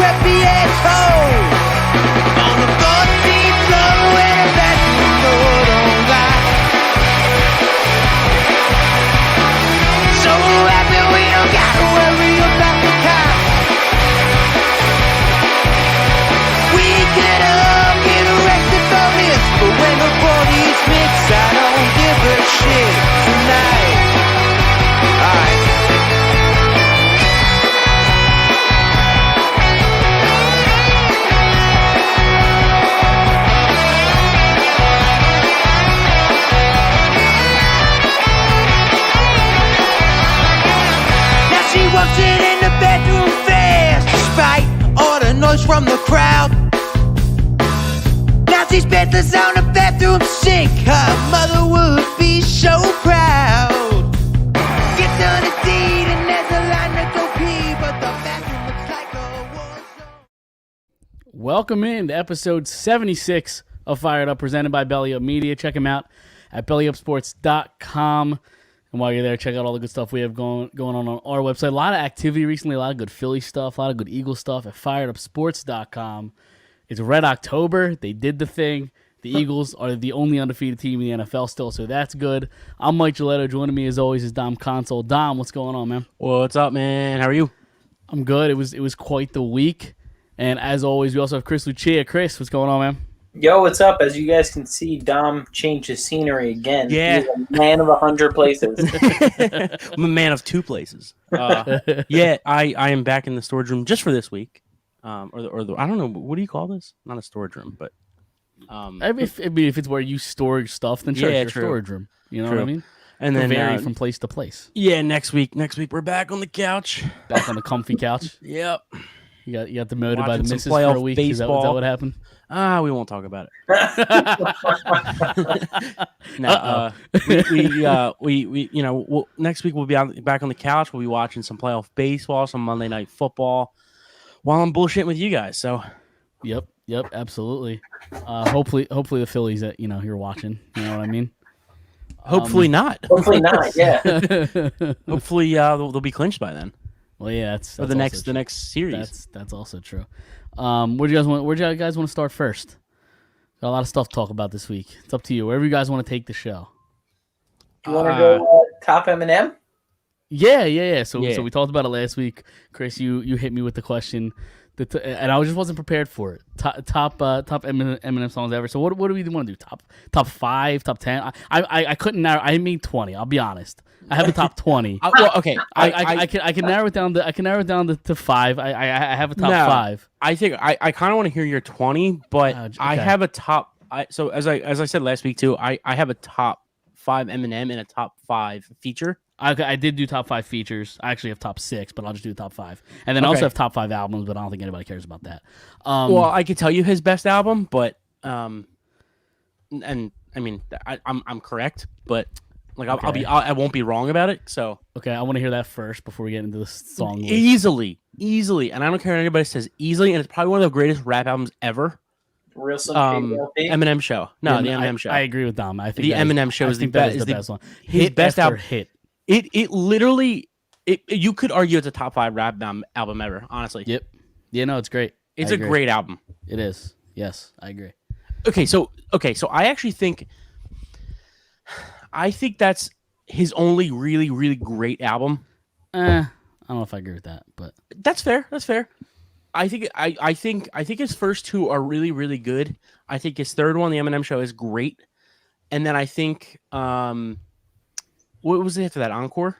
a PXO on the 14th floor where the bathroom door don't lock. So happy we don't gotta worry about the cops. We could all get arrested for this, but when the police mix, I don't give a shit tonight. Alright. Now she walks in the bedroom fast, despite all the noise from the crowd. Now she spent the sound of bathroom sink. Her mother would be so proud. Gets on a deed and there's a line to go pee, but the bathroom looks like a war zone. Welcome in to episode 76 of Phired Up, presented by Belly Up Media. Check them out at bellyupsports.com. And while you're there, check out all the good stuff we have going on our website. A lot of activity recently, a lot of good Philly stuff, a lot of good Eagle stuff at firedupsports.com. It's Red October. They did the thing. The Eagles are the only undefeated team in the NFL still, so that's good. I'm Mike Gilletto. Joining me, as always, is Dom Console. Dom, what's going on, man? What's up, man? How are you? I'm good. It was quite the week. And as always, we also have Chris Lucia. Chris, what's going on, man? Yo, what's up? As you guys can see, Dom changed his scenery again. Yeah. He's a man of 100 places. I'm a man of two places. Yeah, I am back in the storage room just for this week. Or the I don't know, what do you call this? Not a storage room, but If it's where you store stuff, then sure, Yeah, it's your true. storage room. You know True. what I mean? and They then vary from place to place. yeah, next week we're back on the couch. Back on the comfy couch. Yep. You got demoted by the Watching some missus for a playoff week. Is that baseball. what happened? We won't talk about it. No, we you know, next week we'll be back on the couch. We'll be watching some playoff baseball, some Monday Night Football, while I'm bullshitting with you guys. So Yep, absolutely. Hopefully the Phillies that you're watching. You know what I mean? hopefully not. Hopefully not, yeah. Hopefully they'll be clinched by then. Well, yeah, that's For the also next true. series. That's also true. Where do you guys want to start first? Got a lot of stuff to talk about this week. It's up to you. Wherever you guys want to take the show. You want to go top Eminem? Yeah. So Yeah. we talked about it last week. Chris, you hit me with the question, and I just wasn't prepared for it. Top Eminem songs ever. So what do we want to do? Top 5, top 10? I couldn't narrow. I made 20. I'll be honest. I have a top 20. Well, okay. I can narrow it down. I can narrow it down to 5. I have a top 5. I think I kind of want to hear your 20, but Okay. I have a top. So as I said last week too, I have a top 5 Eminem and a top 5 feature. I did do top 5 features. I actually have top 6, but I'll just do the top 5. And then I also Okay. have top 5 albums, but I don't think anybody cares about that. Well, I could tell you his best album, but and I mean I'm correct, but like I won't be wrong about it. So okay, I want to hear that first before we get into the song list. easily, and I don't care what anybody says, easily, and it's probably one of the greatest rap albums ever. Real simple. Eminem Show. No, the Yeah, Eminem Show. I agree with Dom. I think The that is- Eminem Show I is the think that be- is is the the best one. his best after album. hit. It literally you could argue it's a top 5 rap album ever. Honestly, Yep. Yeah, no, it's great. it's I a agree. great album. It is. Yes, I agree. Okay, so I actually think that's his only really, really great album. I don't know if I agree with that, but That's fair. I think his first 2 are really, really good. I think his third one, the Eminem Show, is great. And then I think what was it after that? Encore?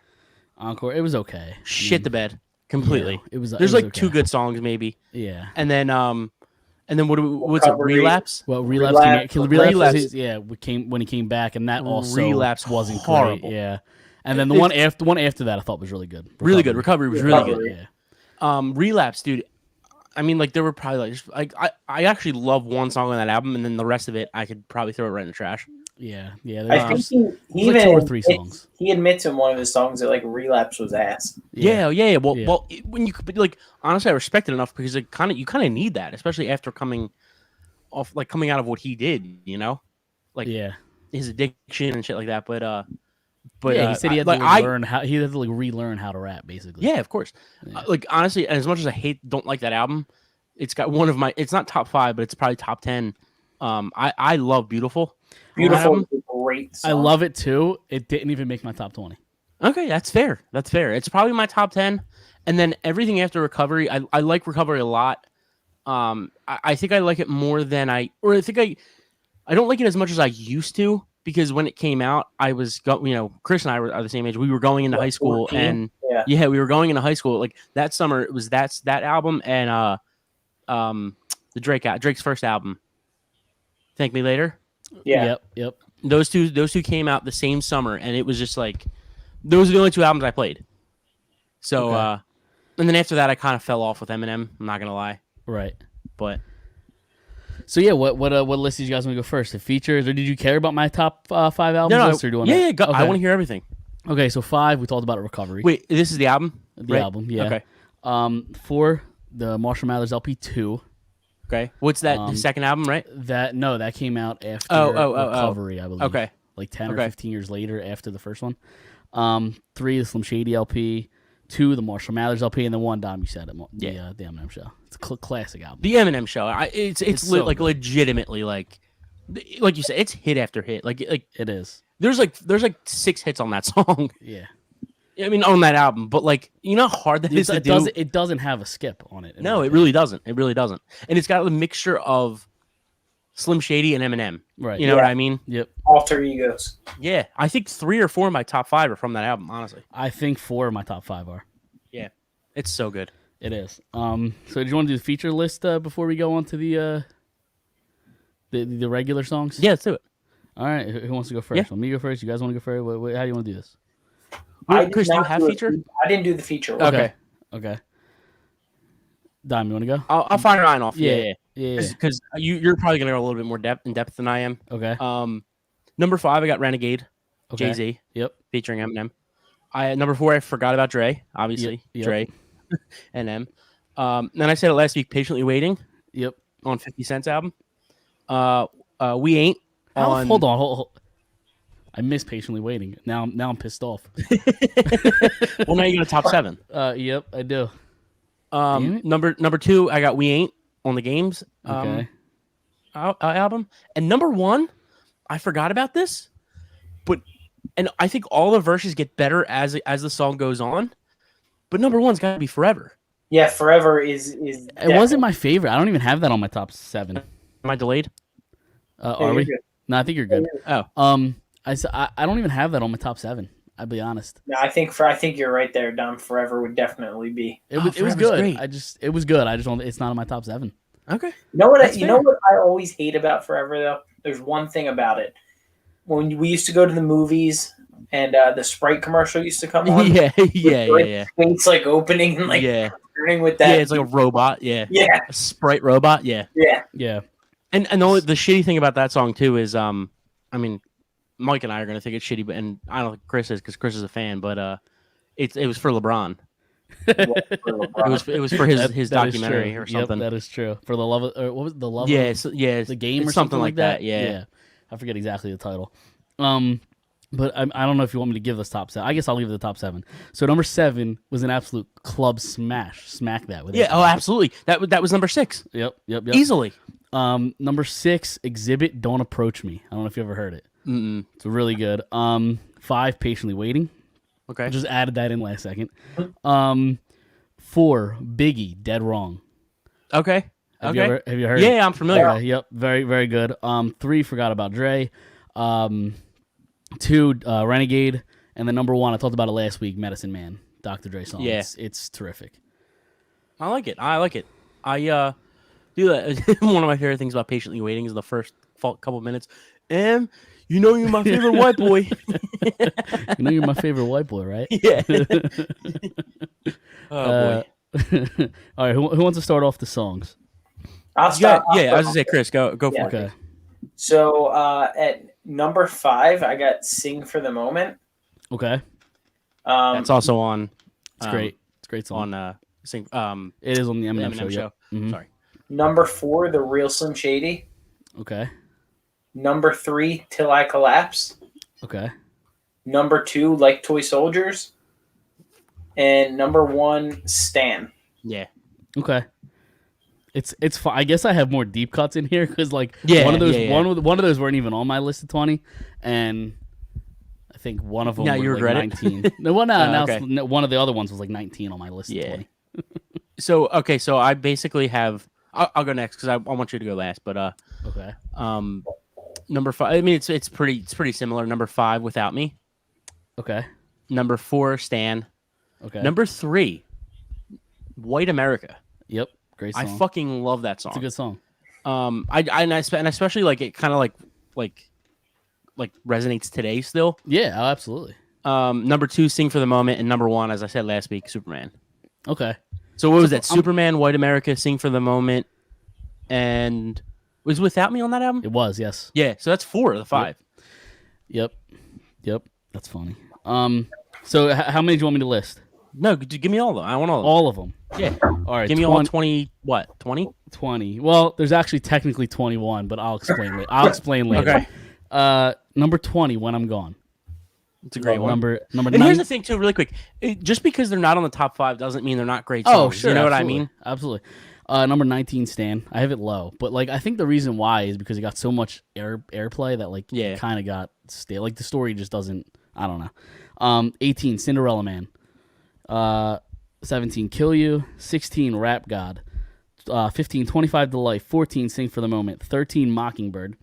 Encore, it was okay. Shit the bed completely. Yeah, it was. There's it was like okay. 2 good songs maybe. Yeah. And then what's it? Recovery. Relapse? Well, relapse. Relapse. Relapse. When he came back, and that also Relapse wasn't horrible. great. Yeah. And then the one after that, I thought was really good. Really good. Recovery was really good. Recovery. Relapse, dude. I mean, like there were probably I actually love one song on that album, and then the rest of it I could probably throw it right in the trash. Yeah. I think he like even 2 or 3 songs. he admits in one of his songs that like Relapse was ass. Yeah. Well, Yeah. When you like, honestly, I respect it enough because you kind of need that, especially after coming out of what he did, like Yeah. his addiction and shit like that. But yeah, he said he had like, to learn how he had to relearn how to rap, basically. yeah, of course. Yeah. Like honestly, and as much as I don't like that album, It's got one of my. It's not top 5, but it's probably top 10. I love Beautiful. Beautiful, is a great song. I love it too. It didn't even make my top 20. Okay, that's fair. That's fair. It's probably my top 10, and then everything after Recovery. I like Recovery a lot. I think I like it more than I don't like it as much as I used to, because when it came out, I was Chris and I are the same age. We were going into high school, 14? and Yeah. we were going into high school. Like that summer, it was that album and the Drake's first album, Thank Me Later. Yeah. Yep. Those two came out the same summer, and it was just like those are the only 2 albums I played. So, Okay. And then after that, I kind of fell off with Eminem. I'm not gonna lie, Right. but So yeah, what list did you guys want to go first? The features, or did you care about my top 5 albums list, or do you want yeah, go, I Okay. want to hear everything. Okay, so 5, we talked about Recovery. Wait, this is the album? The album, yeah. Okay. 4, the Marshall Mathers LP 2. Okay. What's that? The second album, right? That came out after Oh. Recovery, I believe. Okay. Like 10 or Okay. 15 years later after the first one. 3, the Slim Shady LP. 2, the Marshall Mathers LP, and then 1, Dom, you said it, the Eminem Show. It's a classic album. The Eminem Show. It's so like good. legitimately like you said, it's hit after hit. Like It is. there's like 6 hits on that song. Yeah. I mean, on that album, but like you know how hard that is to do. It doesn't have a skip on it. No, it really doesn't. It really doesn't. And it's got a mixture of Slim Shady and Eminem. Right. You know what I mean? Yep. Alter egos. Yeah. I think 3 or 4 of my top 5 are from that album, honestly. I think 4 of my top 5 are. Yeah. It's so good. It is. So did you want to do the feature list before we go on to the regular songs? Yeah, let's do it. All right. Who wants to go first? Yeah. Want me to go first? You guys want to go first? How do you want to do this? Wait, Chris, do you not have do a feature? I didn't do the feature. Okay. Okay. Dime, you want to go? I'll find mine off. Yeah. Yeah. Because you're probably gonna go a little bit more in depth than I am. Okay. Number 5, I got Renegade, Okay. Jay-Z, Yep. featuring Eminem. Number 4, I forgot about Dre, obviously. Yep. Dre and M. Then I said it last week, Patiently Waiting Yep. on 50 Cent's album. We Ain't on. Hold on. I miss Patiently Waiting. Now I'm pissed off. Well, now you got a top 7. Yep, I do. Damn it. Number 2, I got We Ain't on the Games Okay. album. And number 1, I forgot about this, and I think all the verses get better as the song goes on. But number 1's got to be Forever. Yeah, Forever is. It wasn't my favorite. I don't even have that on my top 7. Am I delayed? Are we? No, I think you're good. Oh, I don't even have that on my top 7. I'll be honest. No, I think you're right there, Dom. Forever would definitely be. It was Forever's good. great. It was good. I just don't. It's not in my top 7. okay. You know what? That's You know what I always hate about Forever though. There's one thing about it. When we used to go to the movies and the Sprite commercial used to come on. Yeah. It's like opening and like Yeah. turning with that. Yeah, it's like a robot. Yeah. Yeah. A Sprite robot. Yeah. Yeah. Yeah. And the shitty thing about that song too is I mean, Mike and I are gonna think it's shitty, but and I don't think Chris is because Chris is a fan, but it was for LeBron. It was for his That is documentary true. or something. Yep, that is true. For the love of, or what was it, the love? Yeah, of it's the game it's or something like that. Yeah. I forget exactly the title. But I don't know if you want me to give this top 7. I guess I'll leave it the top 7. So number 7 was an absolute club smash. Smack that with it. Yeah. Oh, absolutely. That was number 6 Yep. easily. Number 6, Exhibit, Don't Approach Me. I don't know if you ever heard it. Mm-mm. It's really good. 5, Patiently Waiting. Okay. I just added that in last second. 4, Biggie, Dead Wrong. Okay. Have Okay. you heard? Yeah, I'm familiar. Okay, yep, very very good. 3, Forgot About Dre. 2, Renegade, and then number 1, I talked about it last week, Medicine Man, Dr. Dre song. Yeah. It's terrific. I like it. I do that. One of my favorite things about Patiently Waiting is the first couple minutes. You know you're my favorite white boy. You know you're my favorite white boy, right? Yeah. Oh boy. All right, who wants to start off the songs? I'll Yeah, start. I was gonna say, Chris, go for it. Okay. So at number 5, I got "Sing for the Moment." Okay. That's also on. It's great. It's a great song. On sing. It is on the Eminem, Eminem show. Yep. Mhm. Sorry. Number 4, "The Real Slim Shady." Okay. Number 3, "Till I Collapse." Okay. Number 2, "Like Toy Soldiers." And number 1, "Stan." Yeah. Okay. It's fun. I guess I have more deep cuts in here because like Yeah, one of those yeah, yeah. one of those weren't even on my list of 20, and I think one of them Now was you like regret it? 19. No, well, no, now okay. no, one of the other ones was like 19 on my list Yeah. of 20. So okay, so I basically have. I'll go next because I want you to go last. But Okay. number 5. I mean, it's pretty similar. Number 5, Without Me. Okay. Number 4, Stan. Okay. Number 3, White America. Yep. Great song. I fucking love that song. It's a good song. And especially like it kind of like resonates today still. Yeah. Oh, absolutely. Number 2, Sing for the Moment, and number 1, as I said last week, Superman. Okay. So what was that? Superman, White America, Sing for the Moment, and was Without Me on that album? It was, yes. Yeah. So that's 4 of the 5. Yep. That's funny. So how many do you want me to list? No, give me all of them. I want all of them. All of them. Yeah. All right. Give me all 20. What? 20? 20. Well, there's actually technically 21, but I'll explain later. Okay. Number 20, When I'm Gone. It's a great one. Number And 9. here's the thing, too, really quick. Just because they're not on the top 5 doesn't mean they're not great songs. Oh, sure. You know what I absolutely, mean? Absolutely. Number 19, Stan. I have it low, but like I think the reason why is because it got so much airplay that like Yeah. it kind of got stale. Like the story just doesn't. I don't know. 18, Cinderella Man. 17, Kill You. 16, Rap God. 15, 25 to Life. 14, Sing for the Moment. 13, Mockingbird.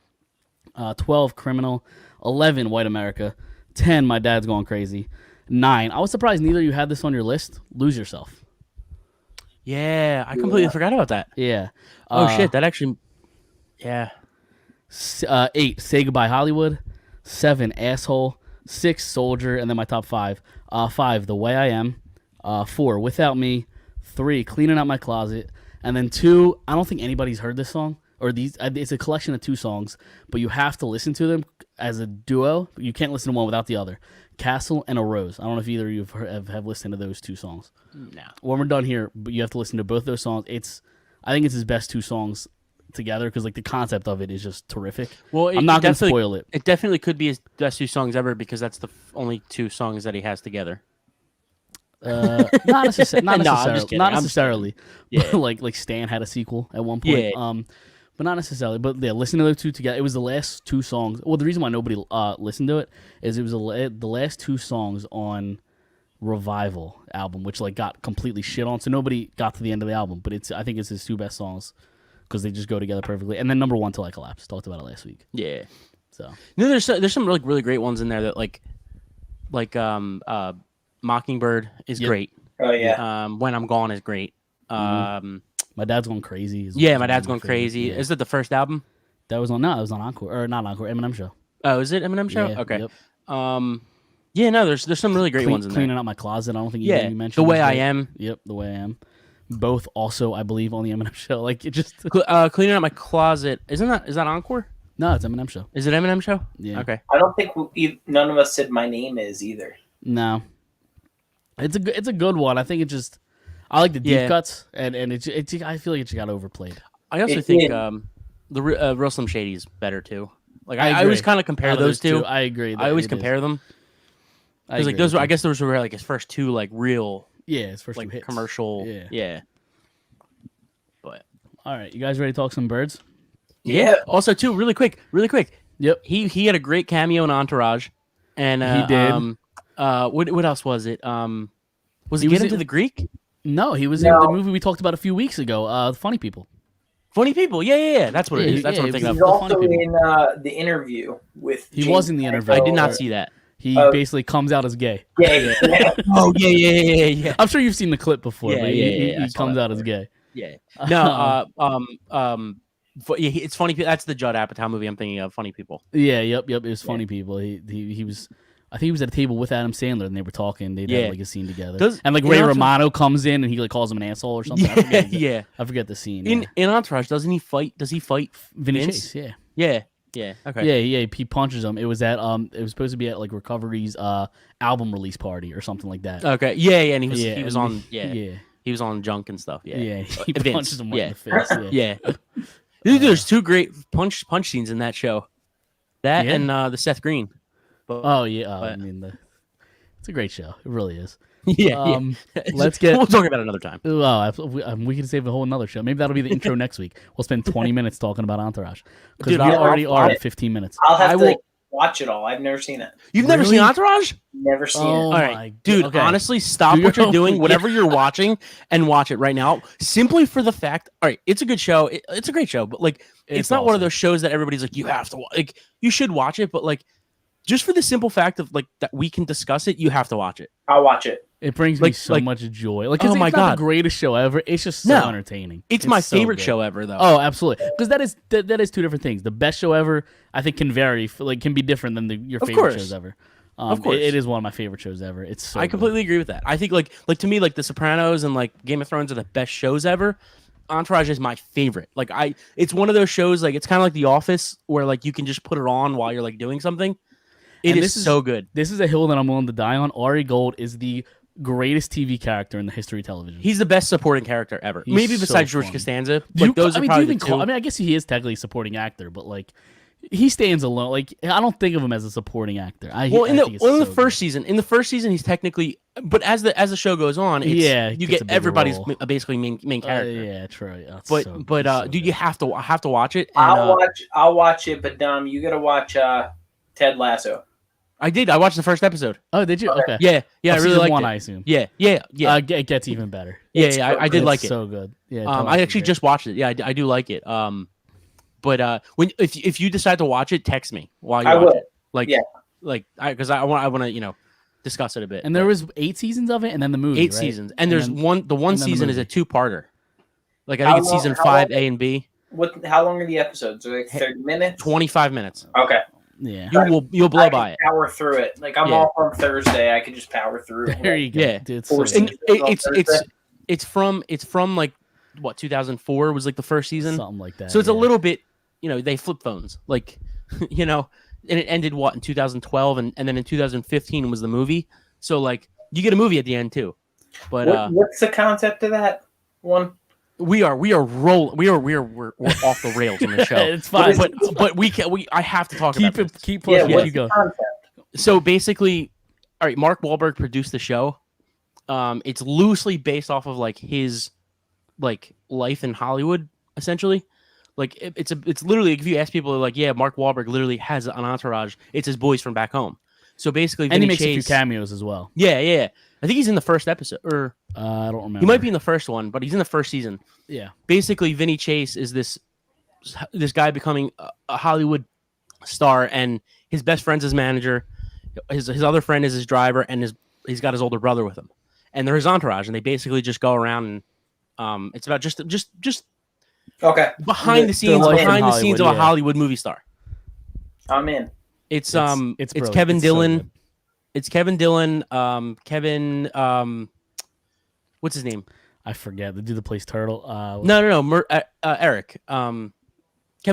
12, Criminal. 11, White America. 10, My Dad's Gone Crazy. 9, I was surprised neither of you had this on your list. Lose Yourself. Yeah, I completely forgot about that. Yeah. Oh, shit. That actually... Yeah. 8, Say Goodbye Hollywood. 7, Asshole. 6, Soldier. And then my top 5. 5, The Way I Am. 4, Without Me. 3, Cleaning Out My Closet. And then 2, I don't think anybody's heard this song. Or these. It's a collection of 2 songs, but you have to listen to them as a duo. You can't listen to one without the other. Castle and A Rose. I don't know if either of you have listened to those 2 songs. No. When we're done here, but you have to listen to both those songs. I think it's his best 2 songs together because like the concept of it is just terrific. Well, I'm not going to spoil it. It definitely could be his best 2 songs ever because that's the only 2 songs that he has together. Not necessarily. No, I'm just kidding. Not necessarily. Yeah. like Stan had a sequel at one point. Yeah. But not necessarily. But yeah, listen to those 2 together. It was the last 2 songs. Well, the reason why nobody listened to it is it was the last 2 songs on Revival album, which like got completely shit on. So nobody got to the end of the album. But I think it's his 2 best songs because they just go together perfectly. And then number 1, Till I Collapse. Talked about it last week. Yeah. So No, there's some really great ones in there that like Mockingbird is Yep. great. Oh yeah. When I'm Gone is great. My Dad's Gone Crazy. Yeah, My Dad's one Gone of my favorites. Crazy. Yeah. Is it the first album? That was on Encore or not Encore, Eminem Show. Oh, is it Eminem Show? Yeah, Okay. yep. Yeah, no, there's some really great ones in there. Cleaning Out My Closet. I don't think either of Yeah, you mentioned The Way was I great. Am. Yep, The Way I Am. Both also, I believe, on the Eminem Show. Like it just Cleaning Out My Closet. Is that Encore? no, it's Eminem Show. Is it Eminem Show? Yeah. Okay. I don't think none of us said My Name Is either. No, it's a good one. I think it just I like the deep Yeah. cuts and it's I feel like it just got overplayed. I also It think did. the Real Slim Shady's better too. Like I I always agree. kind of compare Out of those two. I agree. I always compare them because like those were I guess those were like his first 2 like real yeah, his first 2 like hits. commercial. Yeah. Yeah. But All right, you guys ready to talk some birds? yeah. Also too, really quick. Yep. He had a great cameo in Entourage, and He did. What else was it? Was He he was Get Into in- the Greek? No, he was in No. the movie we talked about a few weeks ago. Funny People. Funny People. Yeah. That's what it Yeah, is. That's yeah, what I'm thinking it He's of. was- also Funny People. in the interview with. He James was in the interview. I did not Franco. see that. He Oh. basically comes out as gay. Yeah, yeah. Oh yeah. I'm sure you've seen the clip before, Yeah, but yeah, he yeah, I he saw comes that out as gay. Yeah. No. It's Funny. It's the Judd Apatow movie I'm thinking of. Funny People. Yeah, yep. It was Funny People. He was. I think he was at a table with Adam Sandler and they were talking. They Yeah. had like a scene together. Does- and like in Ray Entourage- Romano comes in and he like calls him an asshole or something. I forget, Yeah. I forget the scene. In Entourage, doesn't he fight? Does he fight Vinny Vince? Chase, yeah. Yeah. Okay. Yeah. He punches him. It was at it was supposed to be at like Recovery's album release party or something like that. Okay. Yeah. And he was yeah, he was and on. Yeah. He was on junk and stuff. Yeah. Yeah. He Vince, punches him right yeah. in the face. Yeah. Yeah. Dude, there's 2 great punch scenes in that show. That Yeah. and the Seth Green. But, Oh yeah. I But- mean it's a great show. It really is. Yeah, Let's get. We'll talk about it another time. Well, we can save a whole another show. Maybe that'll be the intro next week. We'll spend 20 minutes talking about Entourage because Dude, we already I'll- are at 15 minutes. I'll have I to will- like, watch it all. I've never seen it. You've never Really? seen Entourage? Never seen Oh, it. All my right, dude. okay. Honestly, stop Do what your you're doing, own- whatever you're watching, and watch it right now. Simply for the fact, all right, it's a good show. It's a great show, but like, it's not one of awesome. those shows that everybody's like, you have to like, you should watch it, but like, just for the simple fact of like that we can discuss it, you have to watch it. I'll watch it. It brings me Like- so like- much joy. Like, Oh it's my not God. the greatest show ever. It's just so No. entertaining. It's my so favorite good. show ever, though. Oh, absolutely. Because that is two different things. The best show ever, I think, can vary. Like, can be different than your Of favorite course. shows ever. Of course. it is one of my favorite shows ever. It's so I good. completely agree with that. I think like to me, like The Sopranos and like Game of Thrones are the best shows ever. Entourage is my favorite. Like it's one of those shows. Like it's kind of like The Office, where like you can just put it on while you're like doing something. And This is so good. This is a hill that I'm willing to die on. Ari Gold is the greatest TV character in the history of television. He's the best supporting character ever. He's Maybe so besides George fun. Costanza. Do Like those are do probably you even the two. I mean, I guess he is technically a supporting actor, but like he stands alone. Like I don't think of him as a supporting actor. Well, in I think it's the so first season, he's technically. But as the show goes on, it's, Yeah, he you gets get a bigger everybody's role. Basically main good. character. Yeah, true. That's But so- but it's so dude, good. you have to watch it. And, I'll watch it, but Dom, you gotta watch Ted Lasso. I did. I watched the first episode. Oh, did you? Okay. Yeah, I really Season liked one, it. I assume. Yeah. It gets even better. I did It's like it. So good. Yeah. I actually just watched it. Yeah, I do like it. But when if you decide to watch it, text me while you I watch will. it. Like Yeah. because I want to discuss it a bit. And there was 8 seasons of it, and then the movie. 8 right? seasons, and there's then- one. The one and then the season is a movie. 2-parter. Like I How think it's long- season how 5 long- A and B. How long are the episodes? Are they like 30 minutes? 25 minutes. Okay. Yeah. You'll blow I by can it. power through it. Like I'm Yeah. off on Thursday. I can just power through. There you go. Yeah. Dude, it's so Four good. And seasons. it's from like what 2004 was like the first season. Something like that. So it's a yeah. little bit, they flip phones, like, and it ended in 2012, and then in 2015 was the movie. So like you get a movie at the end too. But What's the concept of that one? we're off the rails on the show. It's fine. But I have to talk Keep about it. Keep pushing. what's Keep the going. concept? this. So basically, all right, Mark Wahlberg produced the show. It's loosely based off of like his like life in Hollywood, essentially. Like it's literally, if you ask people, they're like, yeah, Mark Wahlberg literally has an entourage. It's his boys from back home. So basically, And he Vinny makes a few Chase, cameos as well. yeah. I think he's in the first episode, or I don't remember. he might be in the first one, but he's in the first season. Yeah. Basically, Vinny Chase is this guy becoming a Hollywood star, and his best friend's his manager. His other friend is his driver, and he's got his older brother with him, and they're his entourage, and they basically just go around and it's about just Okay, behind the scenes life in of a Hollywood, Hollywood movie star. I'm in. It's brilliant. Kevin It's so Dillon. good. It's Kevin Dillon. Kevin what's his name? I forget. The dude that plays Turtle. No. Eric. Kevin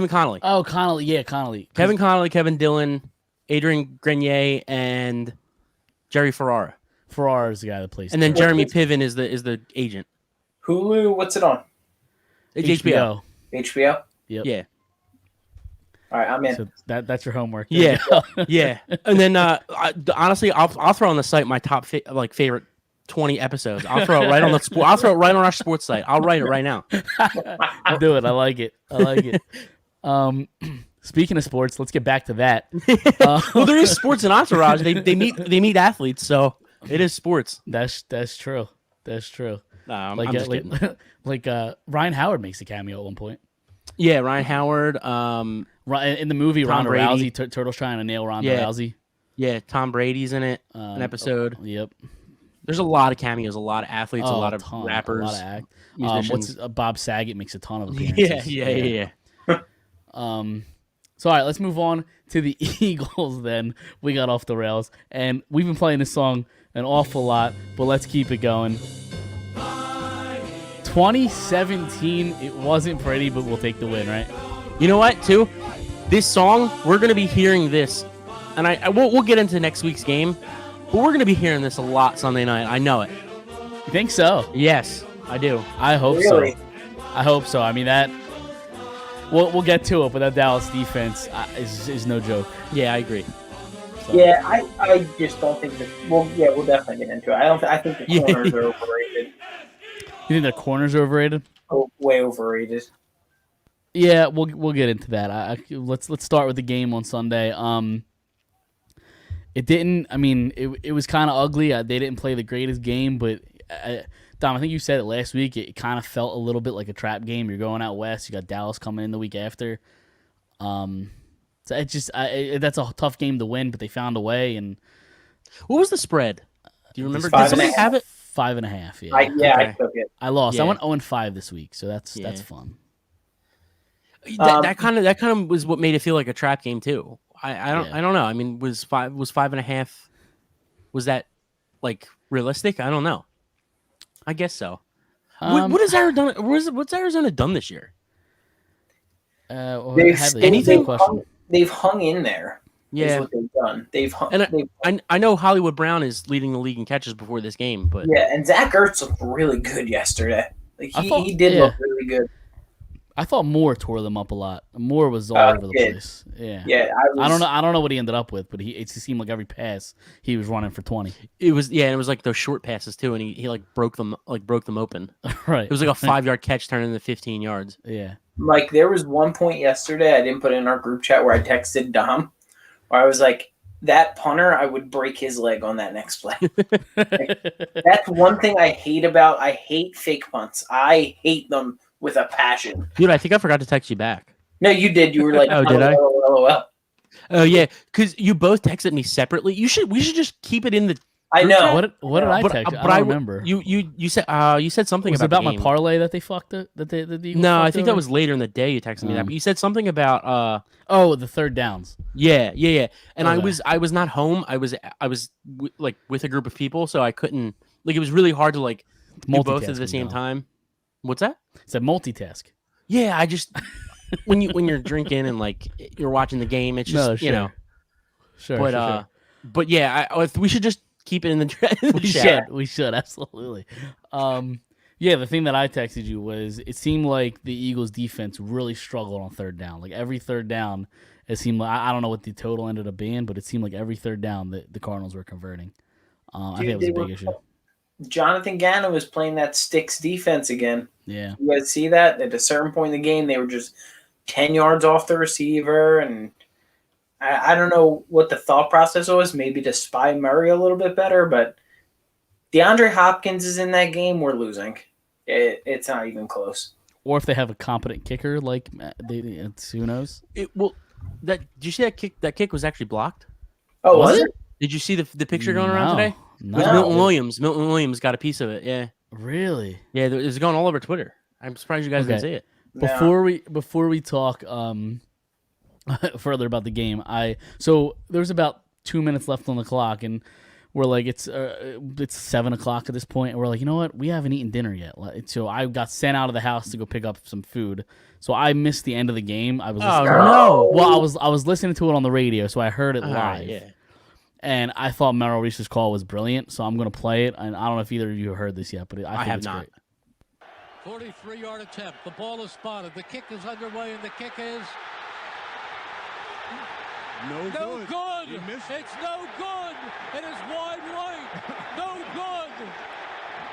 Connolly. Oh, Connolly. Yeah, Connolly. Kevin Connolly, Kevin Dillon, Adrian Grenier, and Jerry Ferrara. Farrar is the guy that plays. And then Turtle. Jeremy Piven is the agent. Hulu. What's it on? It's HBO. HBO. Yep. Yeah. All right, I'm in. So that's your homework. Yeah. There you go. Yeah. And then honestly, I'll throw on the site my top favorite 20 episodes. I'll throw it right on I'll throw it right on our sports site. I'll write it right now. Do it. I like it. Speaking of sports, let's get back to that. Well, there is sports in Entourage. They meet athletes, so it is sports. That's true. That's true. I'm Like just kidding. like Ryan Howard makes a cameo at one point. Yeah, Ryan Howard. In the movie, Tom Ronda Brady. Rousey, Turtle's trying to nail Ronda Yeah. Rousey. Yeah, Tom Brady's in it. An episode. Yep. There's a lot of cameos, a lot of athletes, a lot of ton, rappers, a lot of act. musicians. Bob Saget makes a ton of appearances. yeah. So all right, let's move on to the Eagles. Then we got off the rails, and we've been playing this song an awful lot, but let's keep it going. 2017, it wasn't pretty, but we'll take the win, right? You know what? Too, this song we're gonna be hearing this, and we'll get into next week's game, but we're gonna be hearing this a lot Sunday night. I know it. You think so? Yes, I do. I hope Really? so. I hope so. I mean that. We'll get to it, but that Dallas defense is no joke. Yeah, I agree. So Yeah, I just don't think that. Well, yeah, we'll definitely get into it. I think the Yeah. corners are overrated. you think the corners are overrated? Oh, way overrated. Yeah, we'll get into that. Let's start with the game on Sunday. It didn't. I mean, it was kind of ugly. They didn't play the greatest game, but Dom, I think you said it last week. It kind of felt a little bit like a trap game. You're going out west. You got Dallas coming in the week after. So it just that's a tough game to win, but they found a way. And What was the spread? Do you remember? Five Did and a somebody have it? 5.5. Yeah, I Okay. took it. I lost. I Yeah. went 0-5 this week, so that's Yeah. fun. That kind of was what made it feel like a trap game too. I don't Yeah. I don't know. I mean, was 5.5? Was that like realistic? I don't know. I guess so. What has Arizona? What's Arizona done this year? Well, They've I have the anything- same question. They've hung in there. Is Yeah, what they've done. They've hung. and I know Hollywood Brown is leading the league in catches before this game, but Yeah, and Zach Ertz looked really good yesterday. Like I thought- he did yeah. look really good. I thought Moore tore them up a lot. Moore was all over the did. place. Yeah. Yeah, I don't know what he ended up with, but it seemed like every pass he was running for 20. it was and it was like those short passes too, and he like broke them open. Right. It was like a 5-yard catch turning into 15 yards. Yeah. Like there was one point yesterday I didn't put in our group chat where I texted Dom, where I was like, that punter, I would break his leg on that next play. That's one thing I hate about. I hate fake punts. I hate them with a passion. Dude, I think I forgot to text you back. No, you did. You were like, Oh, did I? LOL. Oh yeah, because you both texted me separately. We should just keep it in the. I know. What did I But, text? but I don't remember. You said something Was it about about the my game. parlay that they fucked it? That the Eagles No, I fucked think that over? was later in the day. You texted me that, Mm. but you said something about Oh, the third downs. yeah. And Okay. I was not home. I was like with a group of people, so I couldn't like. It was really hard to like do both at the Multitasking, same though. time. What's that? It's a multitask. Yeah, I just when you're drinking and like you're watching the game, it's just No, you sure. know. Sure. But sure. but yeah, we should just keep it in the, in the We chat. should. We should absolutely. Yeah, the thing that I texted you was it seemed like the Eagles defense really struggled on third down. Like every third down, it seemed like I don't know what the total ended up being, but it seemed like every third down the Cardinals were converting. I think it was a big issue. Jonathan Gannon was playing that sticks defense again. Yeah. You guys see that? At a certain point in the game, they were just 10 yards off the receiver. And I don't know what the thought process was, maybe to spy Murray a little bit better. But DeAndre Hopkins is in that game, we're losing. It's not even close. Or if they have a competent kicker, like who knows? Did you see that kick? That kick was actually blocked. Oh, Was was it? it? Did you see the picture going around today? No. It was No. Milton Williams. Milton Williams got a piece of it. Yeah, Really? yeah. It was going all over Twitter. I'm surprised you guys didn't Okay. see it. Before we talk further about the game, so there was about 2 minutes left on the clock, and we're like it's 7 o'clock at this point, and we're like, you know what, we haven't eaten dinner yet. So I got sent out of the house to go pick up some food, so I missed the end of the game. I was Oh listening- no! well, I was listening to it on the radio, so I heard it All live. right, yeah. And I thought Merrill Reese's call was brilliant, so I'm going to play it. And I don't know if either of you have heard this yet, but I think have it's not. great. 43-yard attempt. The ball is spotted. The kick is underway, and the kick is no good. It's no good. It is wide right. No good.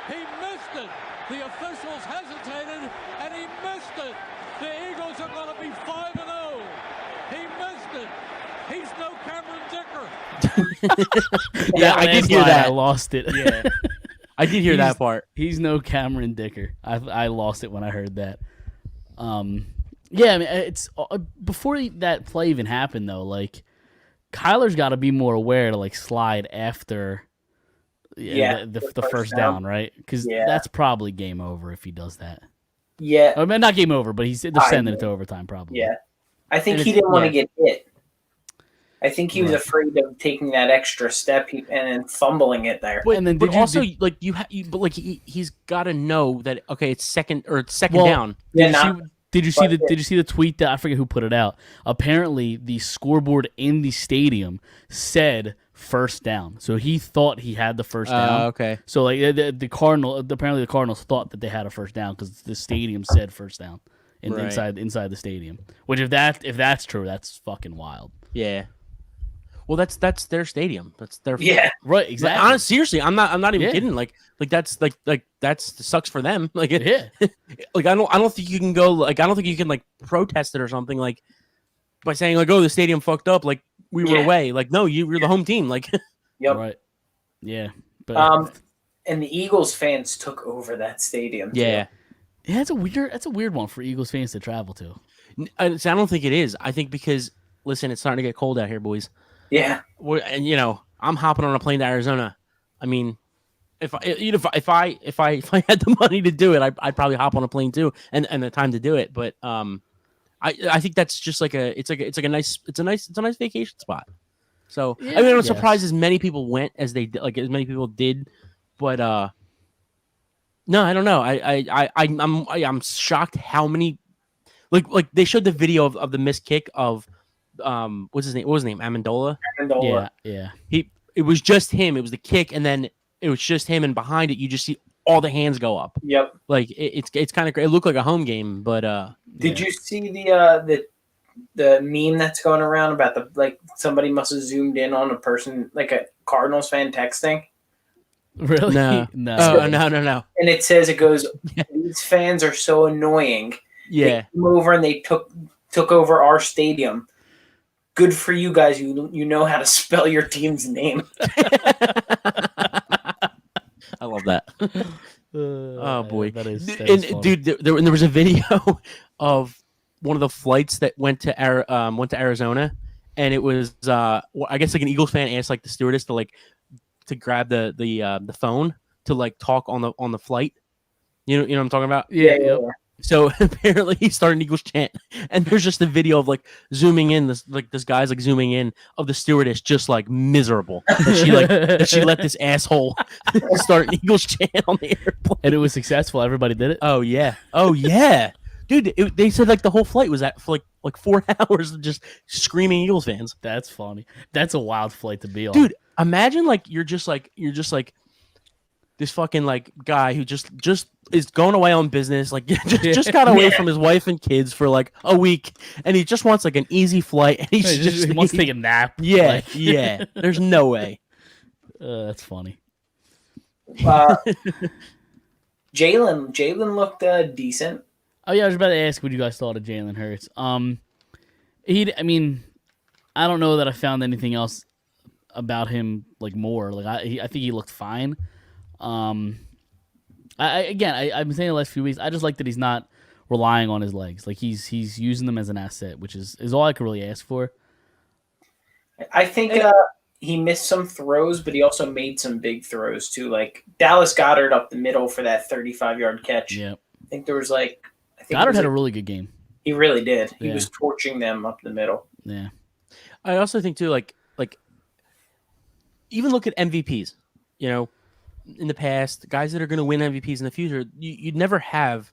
He missed it. The officials hesitated, and he missed it. The Eagles are going to be 5-0. He missed it. He's no Cameron Dicker. Yeah, I did last hear line, that. I lost it. Yeah, I did hear that part. He's no Cameron Dicker. I lost it when I heard that. Yeah, I mean, it's before that play even happened though. Like, Kyler's got to be more aware to like slide after the first down, right? Because that's probably game over if he does that. Yeah. I mean, not game over, but they're sending it to overtime probably. Yeah. I think And he it's- didn't want to yeah. get hit. I think he was Right. afraid of taking that extra step and then fumbling it there. And then But did you- also, did- like but like he's got to know that okay, it's second Well, down. Did you see the tweet that I forget who put it out? Apparently, the scoreboard in the stadium said first down, so he thought he had the first down. Okay. So like apparently the Cardinals thought that they had a first down because the stadium said first down Right. inside the stadium. Which if that's true, that's fucking wild. Yeah. Well, that's their stadium. That's their Yeah. Right, exactly. Honest, seriously, I'm not even Yeah. kidding. Like that's sucks for them. Like Yeah. like I don't think you can go like I don't think you can like protest it or something like by saying like, oh, the stadium fucked up, like we were Yeah. away. Like, no, you're the home team. Like Yep. Right. Yeah. But And the Eagles fans took over that stadium. too. yeah. yeah, that's a weird one for Eagles fans to travel to. I don't think it is. I think because listen, it's starting to get cold out here, boys. Yeah. And you know, I'm hopping on a plane to Arizona. I mean, if I had the money to do it, I'd probably hop on a plane too, and the time to do it. But I think that's just like it's a nice vacation spot. So Yeah, I mean, I'm I surprised guess. as many people went as they did, like as many people did, but no, I don't know. I'm shocked how many like they showed the video of the missed kick of what's his name? What was his name? Amendola. Amendola. Yeah. It was just him. It was the kick, and then it was just him, and behind it, you just see all the hands go up. Yep. Like it's kind of great. It looked like a home game, but Did you see the meme that's going around about the like somebody must have zoomed in on a person like a Cardinals fan texting, Really? no, No. oh no, and it goes, these fans are so annoying. yeah, They came over and they took over our stadium. Good for you guys. You know how to spell your team's name. I love that. Oh boy, that is and funny. dude, there was a video of one of the flights that went to Arizona, and it was I guess like an Eagles fan asked like the stewardess to grab the phone to like talk on the flight. You know what I'm talking about? Yeah. Yep. So apparently he started an Eagles chant, and there's just a video of like zooming in this guy's like zooming in of the stewardess just like miserable that she let this asshole start an Eagles chant on the airplane. And it was successful. Everybody did it. Oh yeah, dude. They said like the whole flight was at for like 4 hours of just screaming Eagles fans. That's funny. That's a wild flight to be on, Dude, imagine like you're just like this fucking like guy who just is going away on business, like just got away from his wife and kids for like a week, and he just wants like an easy flight, and He wants to take a nap. yeah, Like, yeah. There's no way. that's funny. Jalen looked decent. Oh yeah, I was about to ask what you guys thought of Jalen Hurts. I mean, I don't know that I found anything else about him like more. Like I think he looked fine. I've been saying the last few weeks, I just like that he's not relying on his legs. Like he's using them as an asset, which is all I could really ask for. I think he missed some throws, but he also made some big throws too. Like Dallas Goedert up the middle for that 35-yard catch. Yeah, I think there was like Goddard had a really good game. He really did. He Yeah. was torching them up the middle. Yeah, I also think too, like even look at MVPs. You know, in the past, guys that are going to win MVPs in the future, you'd never have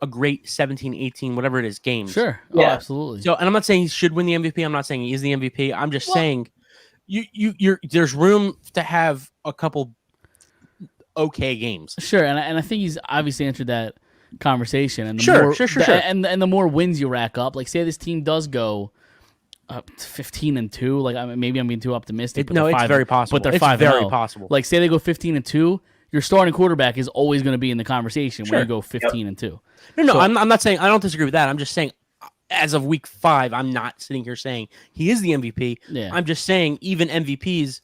a great 17, 18, whatever it is, games. sure. Yeah. Oh, absolutely. So, and I'm not saying he should win the MVP. I'm not saying he is the MVP. I'm just saying you're there's room to have a couple okay games. Sure, and I think he's obviously entered that conversation. And the Sure, more, sure. And the more wins you rack up, like say this team does go up to 15-2. Like maybe I'm being too optimistic. But No, they're it's five- very possible. But they're It's 5-0. very possible. Like say they go 15-2, your starting quarterback is always going to be in the conversation when Sure. you go 15-2. No, So- I'm not saying I don't disagree with that. I'm just saying, as of week 5, I'm not sitting here saying he is the MVP. Yeah. I'm just saying even MVPs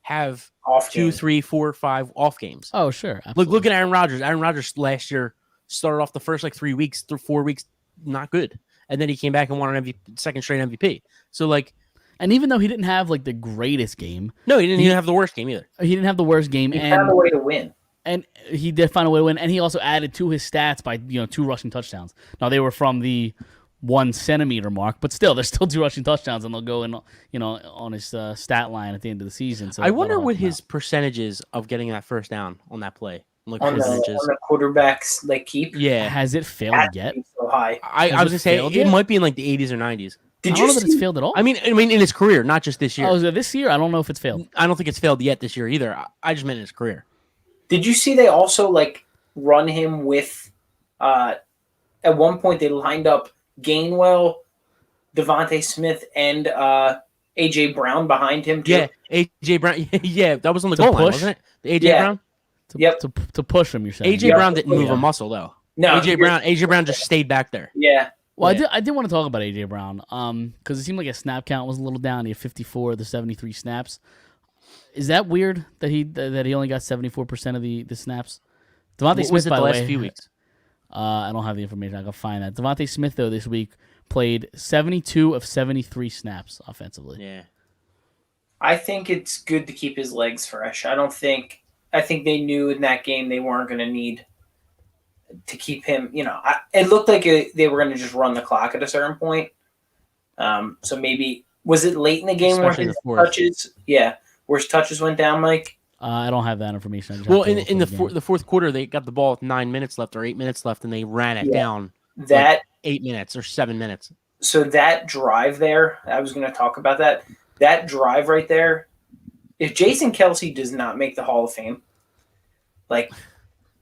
have Off 2, game. 3, 4, 5 off games. Oh sure. Look at Aaron Rodgers. Aaron Rodgers last year started off the first like 3 weeks, 4 weeks, not good, and then he came back and won an MVP, second straight MVP. So like, And even though he didn't have like the greatest game, no, he didn't even have the worst game either. he didn't have the worst game, He found a way to win. and he did find a way to win. And he also added to his stats by 2 rushing touchdowns. Now they were from the 1 centimeter mark, but still, there's still 2 rushing touchdowns, and they'll go in on his stat line at the end of the season. So I wonder that'll what help him his percentages of getting that first down on that play. Look, On percentages. the quarterbacks like keep. out. Yeah, Has it failed Had to yet? be so high. I Has was it gonna say failed it yet? might be in like the 80s or 90s. Did I you don't know that it's see? failed at all. I mean in his career, not just this year. Oh, is it this year? I don't know if it's failed. I don't think it's failed yet this year either. I just meant in his career. Did you see they also like run him with? At one point, they lined up Gainwell, Devontae Smith, and AJ Brown behind him too. Yeah, AJ Brown. Yeah, that was on the To goal line, push? wasn't it? The AJ Yeah. Brown. Yep. To push him, you're saying. AJ Yeah. Brown didn't move Yeah. a muscle though. No, AJ Brown just stayed back there. Yeah. Well, Yeah. I did want to talk about AJ Brown, because it seemed like his snap count was a little down. He had 54 of the 73 snaps. Is that weird that he only got 74% of the snaps? Devontae What Smith, was it by the the last way, few weeks? I don't have the information. I can find that. Devontae Smith though this week played 72 of 73 snaps offensively. Yeah. I think it's good to keep his legs fresh. I think they knew in that game they weren't going to need to keep him. It looked like they were going to just run the clock at a certain point. So maybe was it late in the game Especially where in his the fourth. touches? Yeah, where his touches went down, Mike. I don't have that information. I just Well, have to in look the again. the fourth quarter, they got the ball with 9 minutes left or 8 minutes left, and they ran it Yeah. down That 8 minutes or 7 minutes. so that drive there, I was going to talk about that. That drive right there. If Jason Kelsey does not make the Hall of Fame, like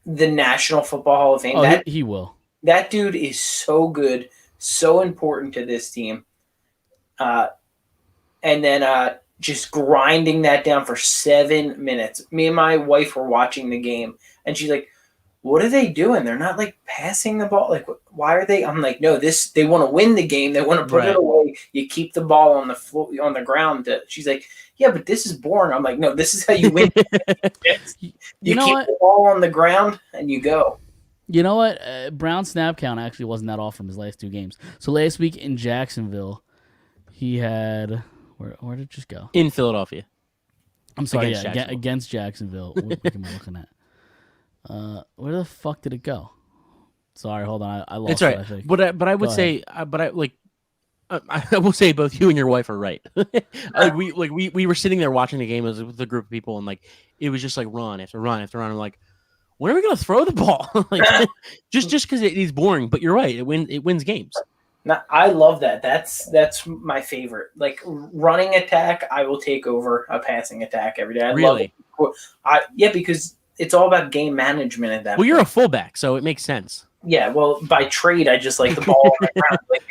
the National Football Hall of Fame, Oh, that he will. that dude is so good, so important to this team. And then just grinding that down for 7 minutes. Me and my wife were watching the game, and she's like, "What are they doing? They're not like passing the ball. Like, why are they?" I'm like, "No, they want to win the game. They want to put Right. it away. You keep the ball on the floor, on the ground." She's like, "Yeah, but this is boring." I'm like, "No, this is how you win." You know keep what? the ball on the ground and you go. You know what? Brown's snap count actually wasn't that off from his last two games. So last week in Jacksonville, he had where did it just go? In Philadelphia. I'm sorry, Against Jacksonville. against Jacksonville. What am I looking at? Where the fuck did it go? Sorry, hold on. I lost It's it, right. I think. But I would Go say, I will say both you and your wife are right. We were sitting there watching the game with a group of people, and like it was just like run after run after run. I'm like, when are we gonna throw the ball? Like just because it is boring. But you're right. It wins games. No, I love that. That's my favorite. Like running attack, I will take over a passing attack every day. I Really? love it. Yeah, because it's all about game management at that Well, you're a point. fullback, so it makes sense. Yeah, well, by trade, I just like the ball on the ground, like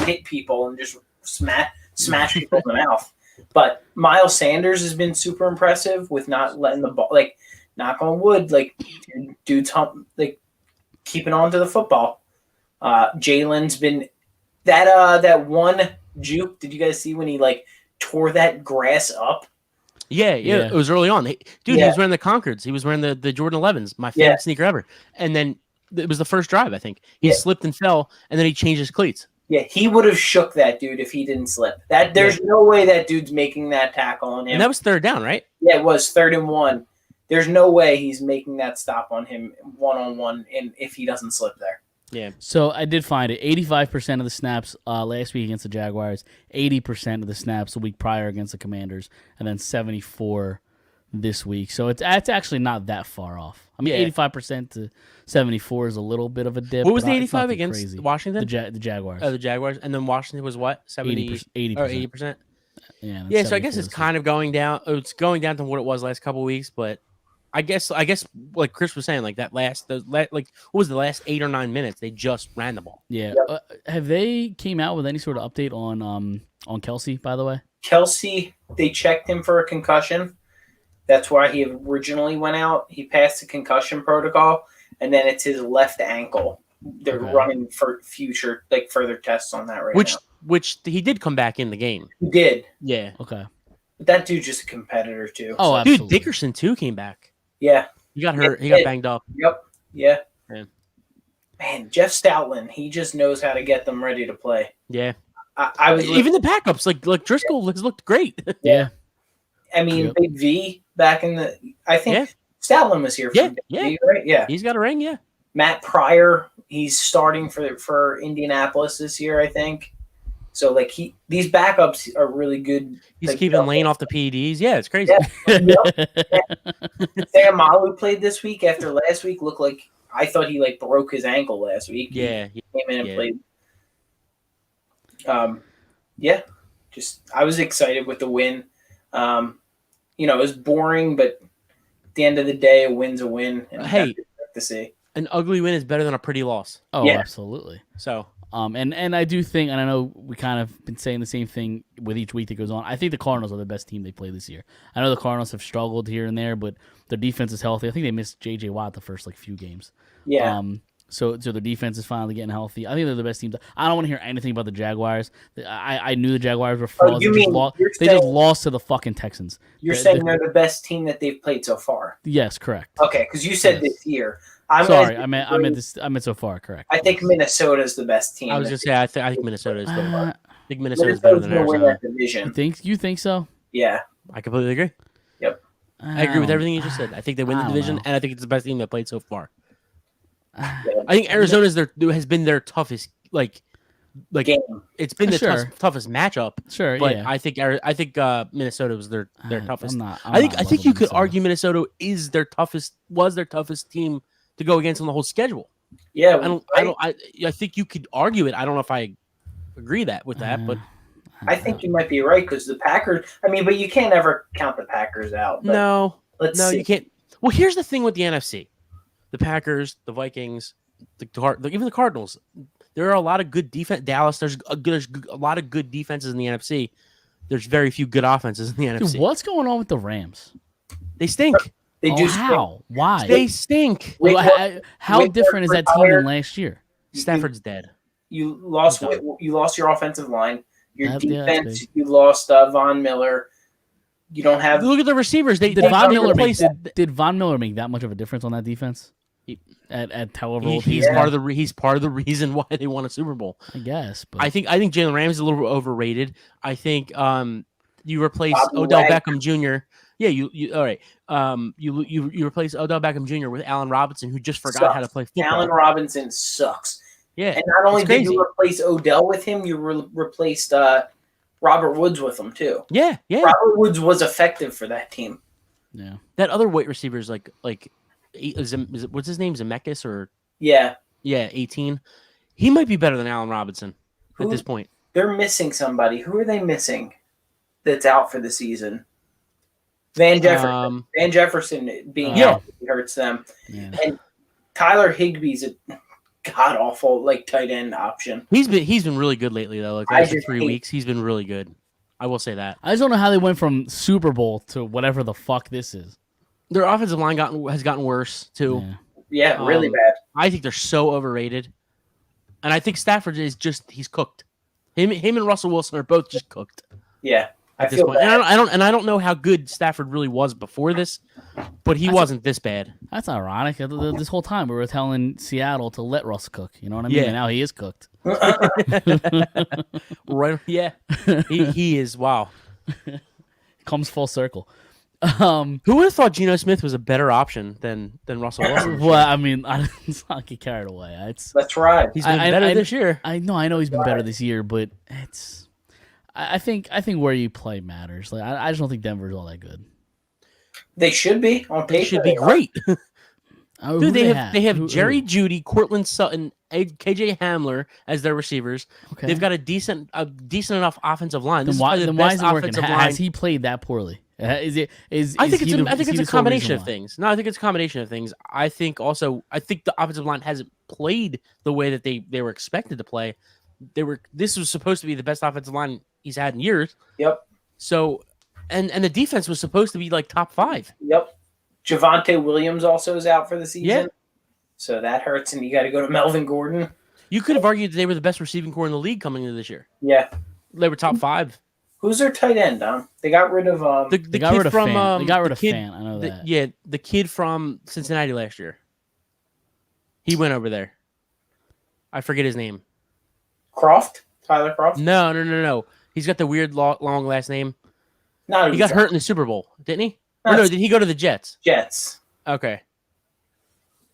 hit people and just smash people in the mouth. But Miles Sanders has been super impressive with not letting the ball, like, knock on wood, like dude's like keeping on to the football. Jalen's been that one juke. Did you guys see when he like tore that grass up? Yeah. Yeah. It was early on. He Yeah. was wearing the Concords. He was wearing the Jordan 11s, my favorite Yeah. sneaker ever. And then it was the first drive, I think. He Yeah. slipped and fell, and then he changed his cleats. Yeah, he would have shook that dude if he didn't slip. There's no way that dude's making that tackle on him. And that was third down, right? Yeah, it was 3rd and 1. There's no way he's making that stop on him 1-on-1 if he doesn't slip there. Yeah. So I did find it. 85% of the snaps last week against the Jaguars, 80% of the snaps the week prior against the Commanders, and then 74 this week. So it's actually not that far off. I mean, Yeah. 85% to 74 is a little bit of a dip. What was but the it's not 85 too against crazy. Washington? The Jaguars. The Jaguars. And then Washington was what? 70 80%. or 80%? Yeah, Yeah, so I 74 guess it's this kind of going down. It's going down to what it was last couple of weeks, but I guess like Chris was saying, like like what was the last 8 or 9 minutes? They just ran the ball. week. Yeah. Have they came out with any sort of update on Kelsey, by the way? Kelsey, they checked him for a concussion. That's why he originally went out. He passed the concussion protocol, and then it's his left ankle. They're Okay. running for future, like further tests on that right now. Which he did come back in the game. He did. Yeah. Okay. But that dude's just a competitor too. Oh, So, Dude, absolutely. Dickerson too came back. yeah. He got hurt. He got banged up. Yep. Yeah. Yeah. Man, Jeff Stoutland, he just knows how to get them ready to play. Yeah. I was Even the backups, like Driscoll has looked great. Yeah. I mean, Yep. Big V back in the. I think Yeah. Stoutland was here for Yeah, Big yeah. V, right? Yeah. He's got a ring, yeah. Matt Pryor, he's starting for Indianapolis this year, I think. So like these backups are really good. He's Like, keeping you know, Lane off the PEDs. Yeah, it's crazy. Sam Malu played this week after last week looked like I thought he like broke his ankle last week. Yeah. He came in and Yeah. played. Yeah, just I was excited with the win. It was boring, but at the end of the day, a win's a win. And Hey. that's what I like to see. An ugly win is better than a pretty loss. Oh, Yeah. absolutely. So And I do think, and I know we kind of been saying the same thing with each week that goes on. I think the Cardinals are the best team they play this year. I know the Cardinals have struggled here and there, but their defense is healthy. I think they missed J.J. Watt the first few games. Yeah. So their defense is finally getting healthy. I think they're the best team. I don't want to hear anything about the Jaguars. I knew the Jaguars were frauds. you mean they just lost to the fucking Texans. You're saying they're the best team that they've played so far? Yes, correct. Okay, because you said this year. I meant so far. Correct. I think Minnesota's the best team. I was just saying, I think Minnesota is better. I think Minnesota is better than gonna win Arizona. that division. You think so? Yeah. I completely agree. Yep. I agree with everything you just said. I think they win the division, and I think it's the best team that played so far. I think Arizona has been their toughest game. It's been the Sure. toughest matchup. Sure, but yeah. I think Minnesota was their toughest. I think you could argue Minnesota was their toughest team to go against on the whole schedule. Yeah. I think you could argue it. I don't know if I agree with that, but I think you might be right because the Packers. I mean, but you can't ever count the Packers out. no, see. you can't. Well, here's the thing with the NFC: the Packers, the Vikings, even the Cardinals. There are a lot of good defense. Dallas, there's a lot of good defenses in the NFC. There's very few good offenses in the NFC. Dude, what's going on with the Rams? They stink. They do how? Why? They stink. How Whitworth different is that team than last year? Stafford's dead. You lost. You lost your offensive line. Your That's defense. big. You lost Von Miller. You don't have. Look at the receivers. Did Von Miller make that much of a difference on that defense? At however old he's part of the reason why they won a Super Bowl. I guess. But I think Jalen Ramsey is a little overrated. I think you replace Bobby Odell Wagner. Beckham Jr. Yeah, you all right. You replace Odell Beckham Jr. with Allen Robinson, who just forgot how to play football. Allen Robinson sucks. Yeah, and not only it's did crazy. you replace Odell with him, you replaced Robert Woods with him too. Yeah. Robert Woods was effective for that team. yeah. That other white receiver is what's his name? Zemeckis or Yeah. 18. He might be better than Allen Robinson at this point. They're missing somebody. Who are they missing that's out for the season? Van Jefferson. Van Jefferson being out hurts them. Yeah. And Tyler Higbee's a god awful tight end option. He's been really good lately though. After 3 weeks, he's been really good. I will say that. I just don't know how they went from Super Bowl to whatever the fuck this is. Their offensive line has gotten worse too. Yeah. Yeah, really bad. I think they're so overrated, and I think Stafford he's cooked. Him and Russell Wilson are both just cooked Yeah. at this point. And I don't know how good Stafford really was before this, but he wasn't this bad. That's ironic. This whole time we were telling Seattle to let Russ cook. You know what I mean? Yeah. And now he is cooked. Right? Yeah, he is. Wow. Comes full circle. Who would have thought Geno Smith was a better option than Russell Wilson? Well, I mean, let's not get carried away. That's right. He's been better this year. I know he's been better this year, but it's. I think where you play matters. I just don't think Denver's all that good. They should be on paper. They should be great. Dude, they have Jerry Who? Jeudy, Cortland Sutton, KJ Hamler as their receivers. Okay. They've got a decent enough offensive line. Then This why is is probably the it best working? offensive Has line. he played that poorly? I think it's a combination of things. No, I think it's a combination of things. I think the offensive line hasn't played the way that they were expected to play. This was supposed to be the best offensive line he's had in years. Yep. So, and the defense was supposed to be top 5. Yep. Javonte Williams also is out for the season. Yeah. So that hurts, and you got to go to Melvin Gordon. You could have argued that they were the best receiving core in the league coming into this year. Yeah. They were top 5. Who's their tight end, Dom? They got rid of They got rid of Fan. They got rid of Fan. I know that. Yeah, the kid from Cincinnati last year. He went over there. I forget his name. Tyler Croft? No. He's got the weird long last name. No, He got hurt in the Super Bowl, didn't he? Or no, did he go to the Jets? Jets. Okay.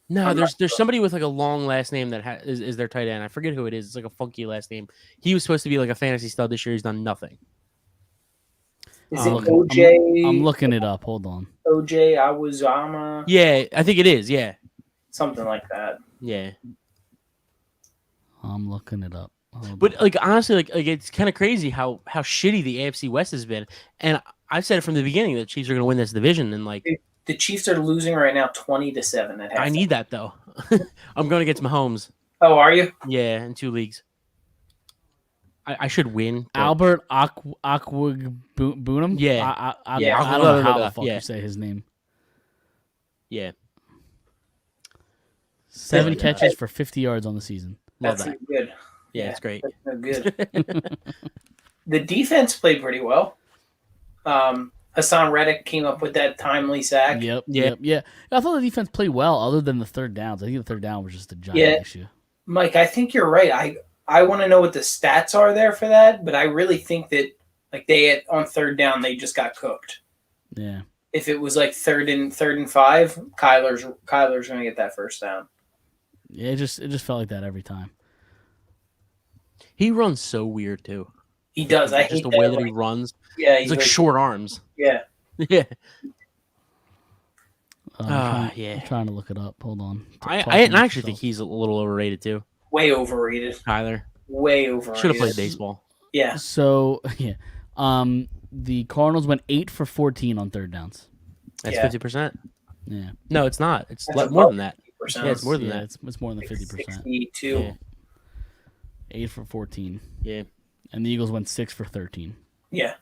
No, there's somebody with a long last name that is their tight end. I forget who it is. It's a funky last name. He was supposed to be a fantasy stud this year. He's done nothing. Is it OJ? I'm looking it up. Hold on. OJ Awuzama? Yeah, I think it is. Yeah. Something like that. Yeah. I'm looking it up. Hold But on. honestly, it's kind of crazy how shitty the AFC West has been. And I've said it from the beginning that Chiefs are going to win this division. And The Chiefs are losing right now 20-7 at halftime. I need that though. I'm going against Mahomes. Oh, are you? Yeah, in 2 leagues. I should win. But Albert Aquagbunum. Yeah. I Yeah. don't know how the fuck Yeah. you say his name. yeah, 7 Yeah. catches for 50 yards on the season. love That's that. good. Yeah, it's great. That's no good. The defense played pretty well. Hassan Reddick came up with that timely sack. Yep. Yeah. Yep. Yeah. I thought the defense played well, other than the third downs. I think the third down was just a giant Yeah. issue. Mike, I think you're right. I want to know what the stats are there for that, but I really think that like on third down they just got cooked. Yeah. If it was like third and 5, Kyler's gonna get that first down. Yeah. It just felt like that every time. He runs so weird too. He does. I Just hate the way that like, he runs. yeah, He's like short arms. yeah. Yeah. I'm trying to look it up. Hold on. I actually think he's a little overrated too. Way overrated. Tyler Way overrated. should have played baseball. Yeah. So yeah, the Cardinals went 8 for 14 on third downs. That's Yeah. 50%. Yeah, No, it's not. It's That's more above than that. 50%. Yeah, it's more than yeah, that. it's more than 50%. 62. Yeah. 8 for 14, Yeah, and the Eagles went 6 for 13. Yeah.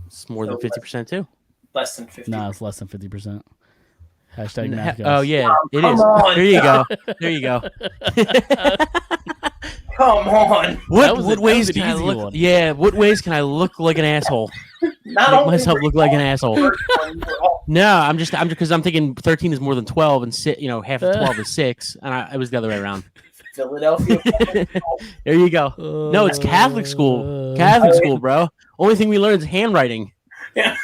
it's more than 50% too. Less than 50. No, it's less than 50%. Hashtag math guys. Oh yeah, it come is. on. There you go. There you go. Come on. That was What an ways can I easy look? one. Yeah, what ways can I look like an asshole? Not Make only myself were look you like an on the asshole. first one, you were all- No, I'm just because I'm thinking 13 is more than 12, and half of 12 is 6, and it was the other way around. Philadelphia. There you go. No, it's Catholic school. Catholic school, bro. Only thing we learned is handwriting. Yeah.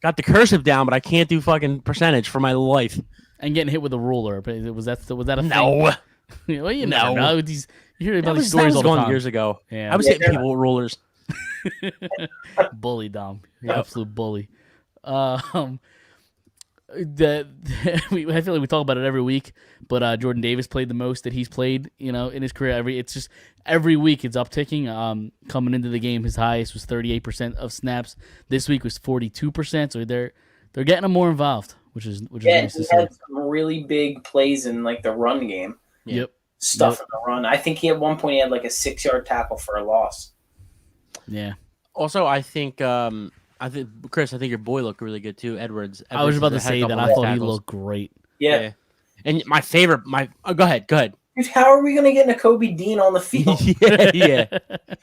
Got the cursive down, but I can't do fucking percentage for my life. And getting hit with a ruler. But was that a thing? No, Well, you No. never know. You hear that about these was stories all the gone time. years ago. Yeah, I was Yeah, hitting people with rulers. bully, Dom. You're Yep. absolute bully. I feel like we talk about it every week, but Jordan Davis played the most that he's played, in his career. Every week it's upticking. Coming into the game, his highest was 38% of snaps. This week was 42%. So they're getting him more involved, which is Yeah, nice to he see. had some really big plays in like the run game. Yep. Stuff in the run. I think at one point he had like a 6-yard tackle for a loss. Yeah. Also, I think Chris, I think your boy looked really good too. Edwards. I was about to had a say that. couple I nice thought he tackles. looked great. Yeah. And my favorite, go ahead. Dude, how are we gonna get Nakobe Dean on the field? yeah.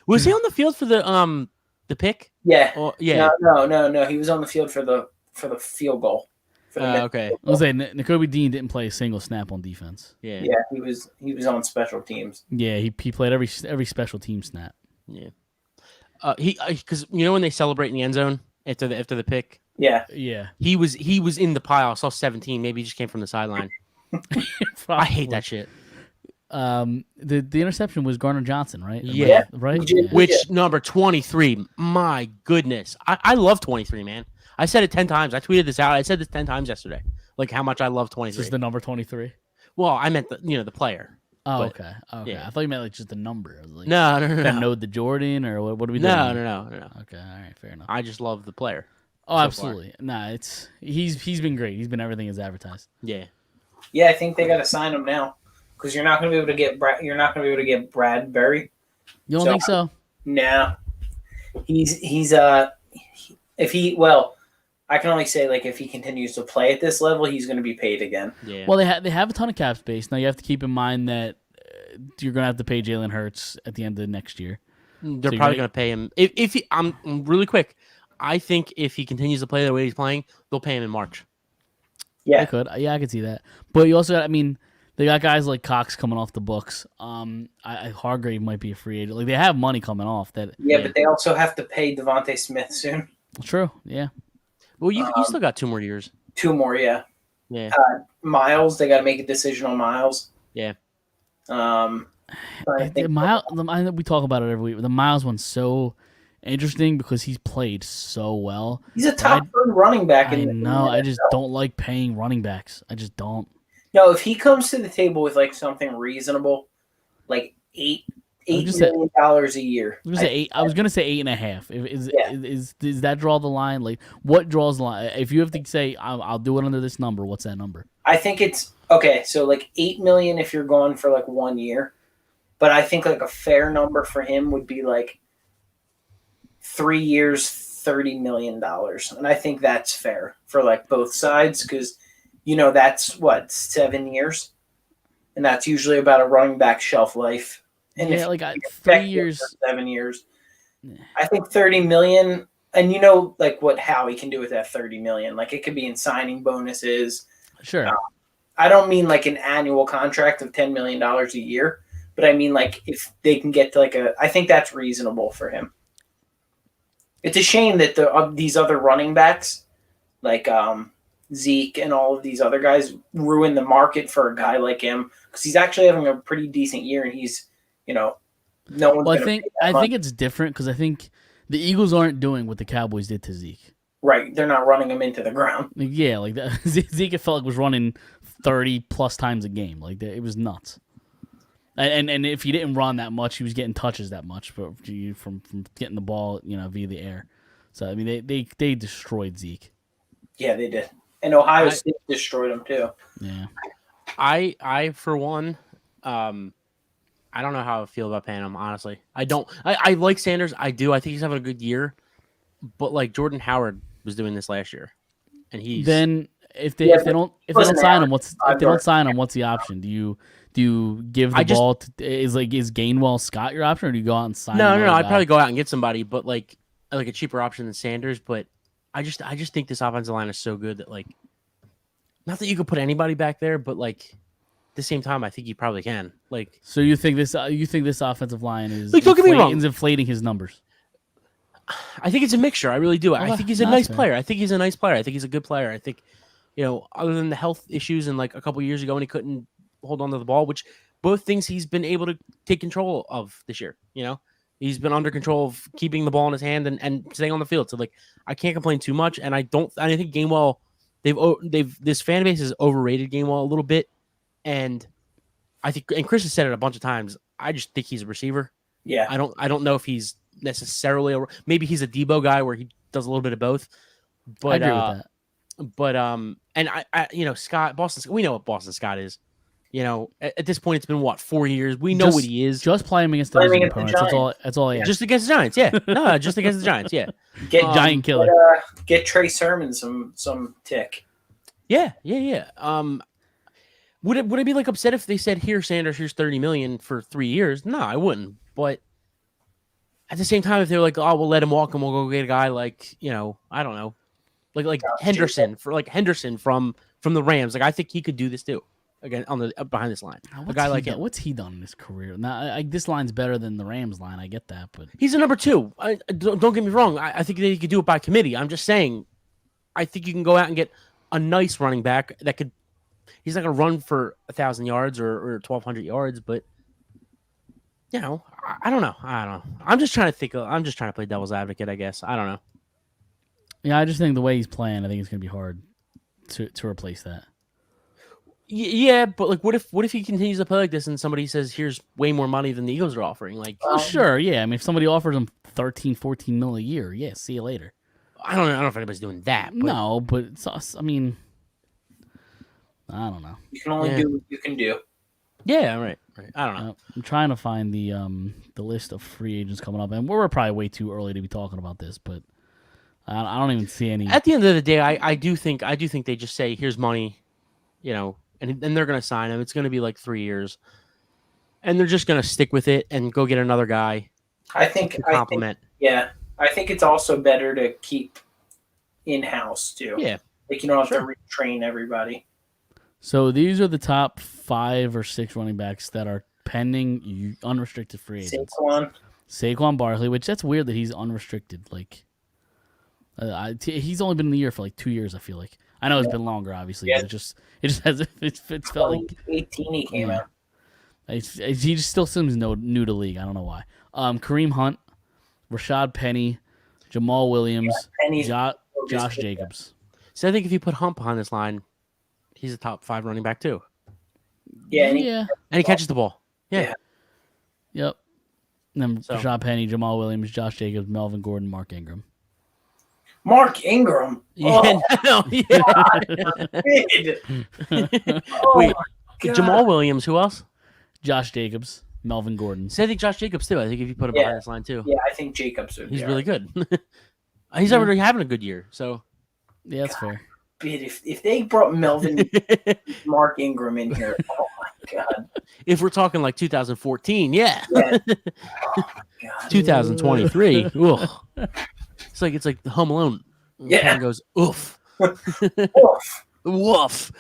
Was he on the field for the pick? Yeah. Oh, yeah. No. He was on the field for the field goal. For the mid- Okay. I was saying Nakobe Dean didn't play a single snap on defense. Yeah. Yeah, he was on special teams. Yeah, he played every special team snap. Yeah. Because when they celebrate in the end zone after the pick, Yeah. Yeah. he was in the pile. I saw 17. Maybe he just came from the sideline. I hate that shit. The interception was Garner Johnson, right? Yeah. Right? He did. Yeah. Which number 23? My goodness, I love 23, man. I said it 10 times. I tweeted this out. I said this 10 times yesterday. Like how much I love 23. Just the number 23. Well, I meant the player. Oh, But, okay. yeah. I thought you meant like just the number. I was like, No. that node the Jordan or what are we doing? No. Okay, all right, fair enough. I just love the player. Oh, so absolutely. Nah, he's been great. He's been everything as advertised. Yeah. Yeah, I think they got to sign him now because you're not going to be able to get Bradbury. You don't So- think so? Nah. I can only say like if he continues to play at this level, he's going to be paid again. Yeah. Well, they have a ton of cap space. Now you have to keep in mind that you're going to have to pay Jalen Hurts at the end of next year. They're So probably you're- going to pay him. If he, I'm really quick. I think if he continues to play the way he's playing, they'll pay him in March. Yeah. They could. Yeah, I could see that. But you also got, they got guys like Cox coming off the books. Hargrave might be a free agent. Like they have money coming off that. Yeah, but they also have to pay Devontae Smith soon. True. Yeah. Well, you still got 2 more years. 2 more, yeah. Yeah. Miles, they got to make a decision on Miles. Yeah. I think We talk about it every week. The Miles one's so interesting because he's played so well. he's a top 3 running back. I know. I just don't like paying running backs. I just don't. No, if he comes to the table with like something reasonable, like $8 million a year. I was gonna say 8.5. Yeah. Is that draw the line? Like what draws the line? If you have to say I'll do it under this number, what's that number? I think it's okay. So like $8 million if you're going for like 1 year, but I think like a fair number for him would be like 3 years, $30 million. And I think that's fair for like both sides because, that's what, 7 years? And that's usually about a running back shelf life. And Yeah, if like you 3 expect it years. for 7 years, I think 30 million, and like what Howie can do with that 30 million. Like it could be in signing bonuses. Sure. I don't mean like an annual contract of $10 million a year, but I mean like if they can get to I think that's reasonable for him. It's a shame that these other running backs, like Zeke and all of these other guys, ruin the market for a guy like him because he's actually having a pretty decent year, and he's, no one's. Well, I think it's different because I think the Eagles aren't doing what the Cowboys did to Zeke. Right, they're not running him into the ground. Yeah, like that. Zeke it felt like was running 30 plus times a game. Like it was nuts. And if he didn't run that much, he was getting touches that much from getting the ball, via the air. So I mean, they destroyed Zeke. Yeah, they did, and Ohio State destroyed him too. Yeah, I for one, I don't know how I feel about paying him. Honestly, I don't. I like Sanders. I do. I think he's having a good year, but like Jordan Howard was doing this last year, and he's then if they don't sign him, what's the option? Do you give the ball to is Gainwell Scott your option, or do you go out and sign? No. I'd probably go out and get somebody, but like a cheaper option than Sanders. But I just think this offensive line is so good that like, not that you could put anybody back there, but like at the same time, I think you probably can. Like, so you think this offensive line is like, don't get me wrong, is inflating his numbers? I think it's a mixture. I really do. I think he's a nice fair. player. I think he's a nice player. I think he's a good player. I think, other than the health issues and like a couple years ago when he couldn't hold on to the ball, which both things he's been able to take control of this year. He's been under control of keeping the ball in his hand and staying on the field. So like, I can't complain too much. And I think Gainwell, this fan base has overrated Gainwell a little bit. And I think, and Chris has said it a bunch of times, I just think he's a receiver. Yeah. I don't know if he's necessarily maybe he's a Debo guy where he does a little bit of both. But I agree with that. But and I Scott Boston, we know what Boston Scott is. At this point it's been 4 years. We know what he is. Just play him against the opponents. That's all he has. Just against the Giants, yeah. No, just against the Giants, yeah. Get giant killer. Get Trey Sermon some tick. Yeah. Would I be like upset if they said, "Here, Sanders, here's $30 million for 3 years"? No, I wouldn't. But at the same time, if they're like, "Oh, we'll let him walk and we'll go get a guy like, I don't know, like Henderson from the Rams," like I think he could do this too. Again, on the behind this line, a guy like him. What's he done in his career? Now, this line's better than the Rams line. I get that, but he's a number 2. Don't get me wrong. I think that he could do it by committee. I'm just saying, I think you can go out and get a nice running back that could. He's not going to run for 1,000 yards or 1,200 yards, but I don't know. I'm just trying to think. I'm just trying to play devil's advocate, I guess. I don't know. Yeah, I just think the way he's playing, I think it's going to be hard to replace that. Yeah, but like, what if he continues to play like this and somebody says, "Here's way more money than the Eagles are offering"? Like, sure, yeah. I mean, if somebody offers him 13, 14 mil a year, yeah, see you later. I don't know if anybody's doing that. But... No, but it's us. I mean, I don't know. You can only do what you can do. Yeah, right. I don't know. I'm trying to find the list of free agents coming up, and we're probably way too early to be talking about this, but I don't even see any. At the end of the day, I do think they just say, "Here's money," and they're going to sign him. It's going to be like 3 years, and they're just going to stick with it and go get another guy. I think I think it's also better to keep in-house too. Yeah, like you don't have to retrain everybody. So these are the top 5 or 6 running backs that are pending unrestricted free agents. Saquon Barkley, which that's weird that he's unrestricted. Like, he's only been in the year for like 2 years. I feel like I know it's been longer, obviously, but it just has it's felt like 18 he came out. He just still seems new to league. I don't know why. Kareem Hunt, Rashad Penny, Jamal Williams, Josh Jacobs. So I think if you put Hunt behind this line, he's a top 5 running back too. Yeah, and he catches the ball. Yeah. Yep. And then Rashad Penny, Jamal Williams, Josh Jacobs, Melvin Gordon, Mark Ingram. Mark Ingram. Yeah. Oh, wait, Jamal Williams. Who else? Josh Jacobs. Melvin Gordon. So I think Josh Jacobs too. I think if you put him Yeah. behind this line too, Yeah, I think Jacobs would. he's be really all good. He's already having a good year. So Yeah, that's fair. right. But if they brought Melvin, Mark Ingram in here, oh my god, if we're talking like 2014, yeah. yeah, oh my god, 2023. Ugh. It's like the Home Alone. Yeah. Kevin goes oof, Woof. woof.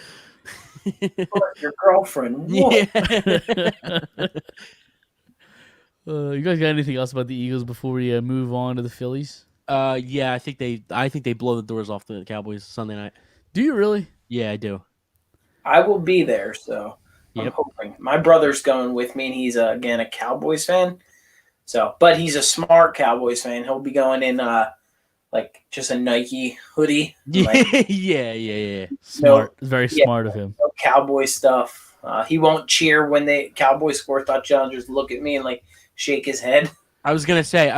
Your girlfriend. Woof. Yeah. You guys got anything else about the Eagles before we move on to the Phillies? Yeah. I think they blow the doors off the Cowboys Sunday night. Do you really? Yeah, I do. I will be there, so I'm Yep. hoping. My brother's going with me, and he's again a Cowboys fan. So, but he's a smart Cowboys fan. He'll be going in like just a Nike hoodie, like Yeah. Smart. Very yeah. smart of him. no Cowboy stuff. He won't cheer when the Cowboys score a touchdown. Just look at me and like shake his head. I was gonna say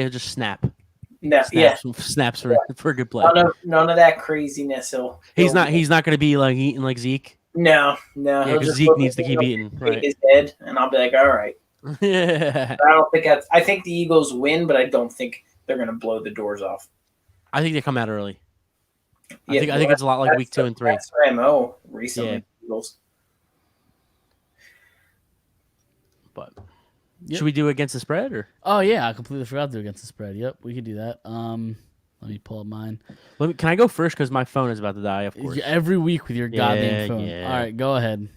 he'll just snap. No, yeah, Snaps for a good play. none of that craziness. He's not gonna be like eating like Zeke. No. Yeah, he'll because just Zeke look needs at to me, keep he'll eating. shake Right. his head, and I'll be like, all right. Yeah. I don't think I think the Eagles win, but I don't think they're going to blow the doors off. I think they come out early. I Yeah, think it's a lot like that's week 2 and 3. That's their MO recently. Yeah. Eagles. But Yep. should we do against the spread or? Oh yeah, I completely forgot to do against the spread. Yep, we could do that. Let me pull up mine. Can I go first because my phone is about to die? Of course. Every week with your goddamn Yeah, phone. yeah. All right, go ahead.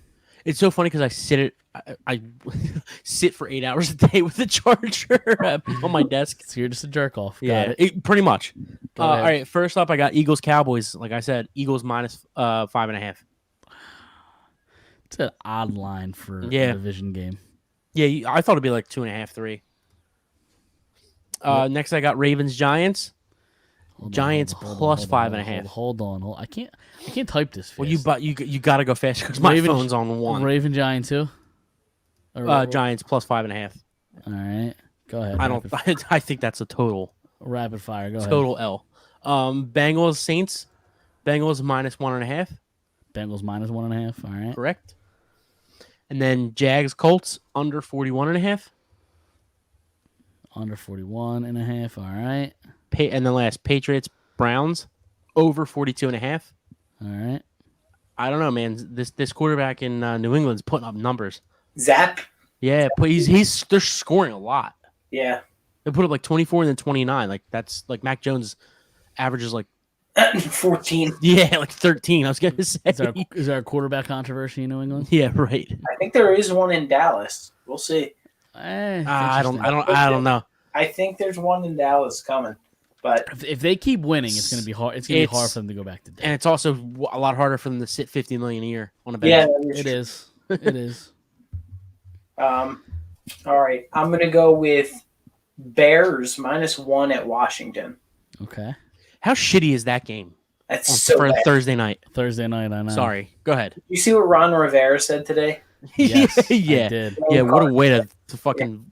It's so funny because I sit for 8 hours a day with the charger on my desk. So you're just a jerk off. Got Yeah, it. pretty much. Go All ahead. right, first up, I got Eagles Cowboys. Like I said, Eagles minus 5.5. It's an odd line for Yeah. a division game. Yeah, I thought it'd be like 2.5, 3. Next, I got Ravens Giants. Hold on, Giants hold on, plus hold on, 5.5. Hold on. I can't type this. Well, fast. you got to go fast because my Ravens- phone's on 1. Raven Giant too. Or- Giants plus 5.5. All right, go ahead. I don't. I think that's a total Rapid fire. Go ahead. total L. Bengals Saints. Bengals minus 1.5. Bengals minus 1.5. All right. Correct. And then Jags Colts under 41.5. Under 41.5. All right. And then last Patriots Browns over 42.5. All right. I don't know, man. This quarterback in New England's putting up numbers. Zap. Yeah, but they're scoring a lot. Yeah. They put up like 24 and then 29. Like that's like Mac Jones averages like 14. like 13. I was gonna say. Is there a quarterback controversy in New England? Yeah, right. I think there is one in Dallas. We'll see. I don't interesting. know. I think there's one in Dallas coming, but If they keep winning, it's gonna be hard. It's gonna be hard for them to go back to debt. And it's also a lot harder for them to sit 50 million a year on a bench. yeah, It is. It is. All right, I'm gonna go with Bears -1 at Washington. Okay. How shitty is that game That's on so bad. Thursday night? Thursday night. I know. Sorry. Go ahead. You see what Ron Rivera said today? Yes. yeah. I did. Yeah. What a way to fucking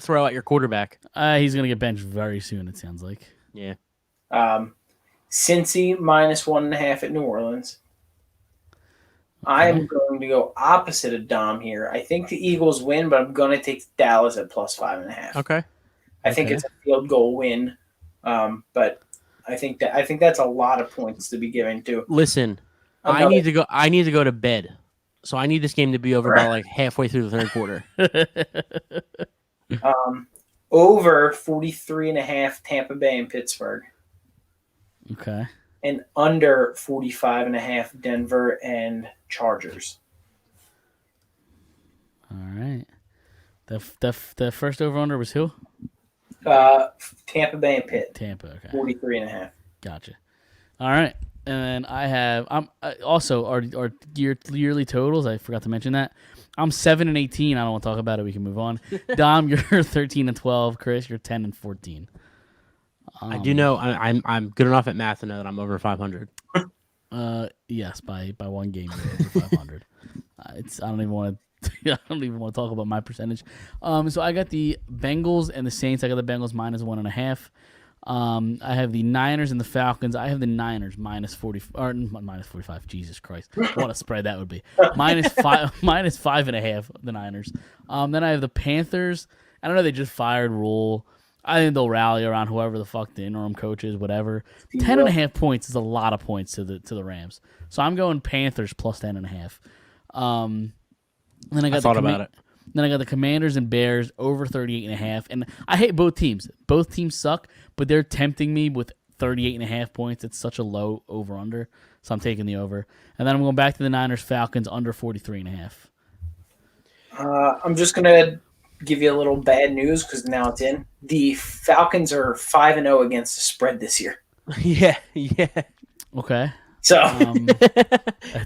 throw out your quarterback. He's gonna get benched very soon. It sounds like. Yeah. Cincy -1.5 at New Orleans. I am going to go opposite of Dom here. I think the Eagles win, but I'm going to take Dallas at +5.5. Okay. I think Okay. it's a field goal win, but I think that's a lot of points to be given to. Listen, I need to go to bed. So I need this game to be over by like halfway through the third quarter. Over 43.5 Tampa Bay and Pittsburgh, Okay. and under 45.5 Denver and Chargers. All right. The first over under was who? Tampa Bay and Pitt, Tampa. Okay. 43.5. Gotcha. All right. And then I have also our yearly totals. I forgot to mention that. I'm 7-18. I don't want to talk about it. We can move on. Dom, you're 13-12. Chris, you're 10-14. I do know I'm good enough at math to know that I'm over 500. Yes, by one game you're over 500. I don't even want to talk about my percentage. So I got the Bengals and the Saints. I got the Bengals -1.5. I have the Niners and the Falcons. I have the Niners minus 40 or minus 45. Jesus Christ, what a spread that would be. Minus 5.5. The Niners. Then I have the Panthers. I don't know. They just fired Rule. I think they'll rally around whoever the fuck the interim coach is. Whatever. 10.5 points is a lot of points to the Rams. So I'm going Panthers plus 10.5. Then I thought about it. Then I got the Commanders and Bears over 38.5. And I hate both teams. Both teams suck, but they're tempting me with 38.5 points. It's such a low over-under, so I'm taking the over. And then I'm going back to the Niners Falcons under 43.5. I'm just going to give you a little bad news because now it's in. The Falcons are 5-0 against the spread this year. Yeah. Okay. So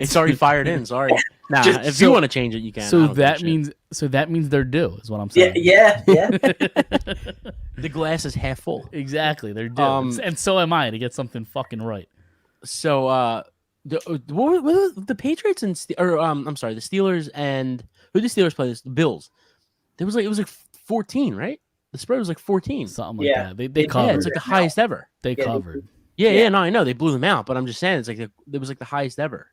it's already fired in. Sorry. Nah, if you want to change it, you can. So that means they're due, is what I'm saying. Yeah. The glass is half full. Exactly, they're due, and so am I to get something fucking right. So the Patriots and the Steelers and who did the Steelers play this? The Bills. It was like 14, right? The spread was like 14. Something like that. They covered. Yeah, it's like the highest ever. They covered. Yeah, no, I know they blew them out, but I'm just saying it was like the highest ever.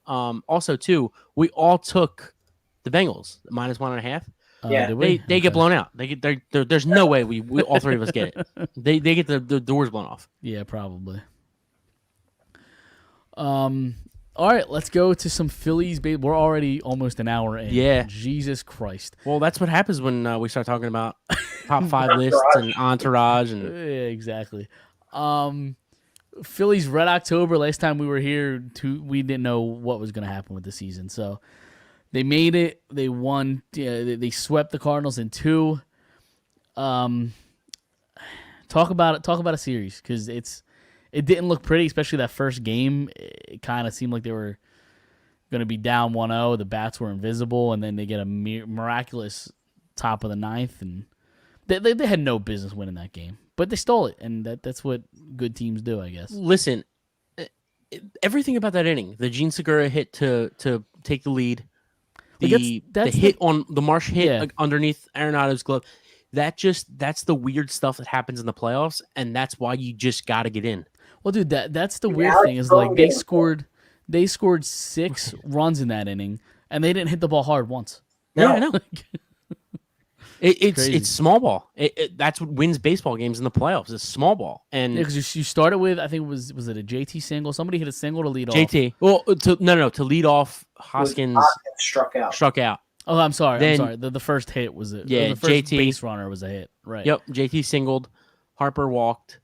Also, too, we all took the Bengals minus 1.5. Yeah, they get blown out. There's no way we all three of us get it. They get the doors blown off. Yeah, probably. All right, let's go to some Phillies. We're already almost an hour in. Yeah, Jesus Christ. Well, that's what happens when we start talking about top 5 lists and entourage and yeah, exactly. Phillies Red October. Last time we were here, we didn't know what was going to happen with the season. So they made it. They won. They swept the Cardinals in 2. Talk about a series because it didn't look pretty, especially that first game. It kind of seemed like they were going to be down 1-0. The bats were invisible, and then they get a miraculous top of the 9th, and they had no business winning that game. But they stole it, and that's what good teams do, I guess. Listen, everything about that inning, the Gene Segura hit to take the lead, the hit on the Marsh hit underneath Arenado's glove, that's the weird stuff that happens in the playoffs, and that's why you just got to get in. Well, dude, that's the weird thing is like they scored 6 runs in that inning, and they didn't hit the ball hard once. No, I know. It's small ball. That's what wins baseball games in the playoffs. It's small ball, and because you started with, I think was it a JT single? Somebody hit a single to lead off. JT. Well, to lead off, Hoskins struck out. Oh, I'm sorry. The first hit was it? Yeah, the first JT base runner was a hit. Right. Yep. JT singled. Harper walked.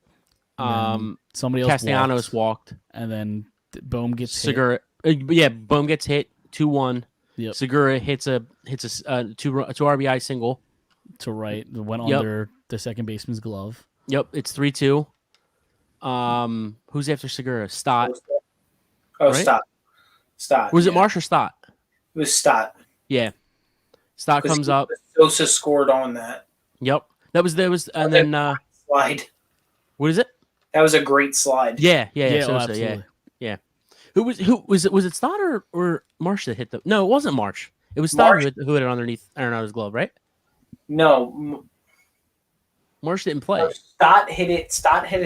Somebody else Castellanos walked, and then Bohm gets Segura. hit. Bohm gets hit 2-1. Yep. Segura hits a 2 RBI single to right. It went under the second baseman's glove. Yep, it's 3-2. Who's after Segura? Stott. Oh, right? Stott. Was it Marsh or Stott? It was Stott. Yeah. Stott comes up. Sosa scored on that. Yep. That was and then slide. What is it? That was a great slide. Yeah. Sosa, absolutely. Yeah. Who was it? Was it Stott or Marsh that hit the? No, it wasn't Marsh. It was Stott who hit it underneath Arenado's glove, right? No, Marsh didn't play. No, Stott hit it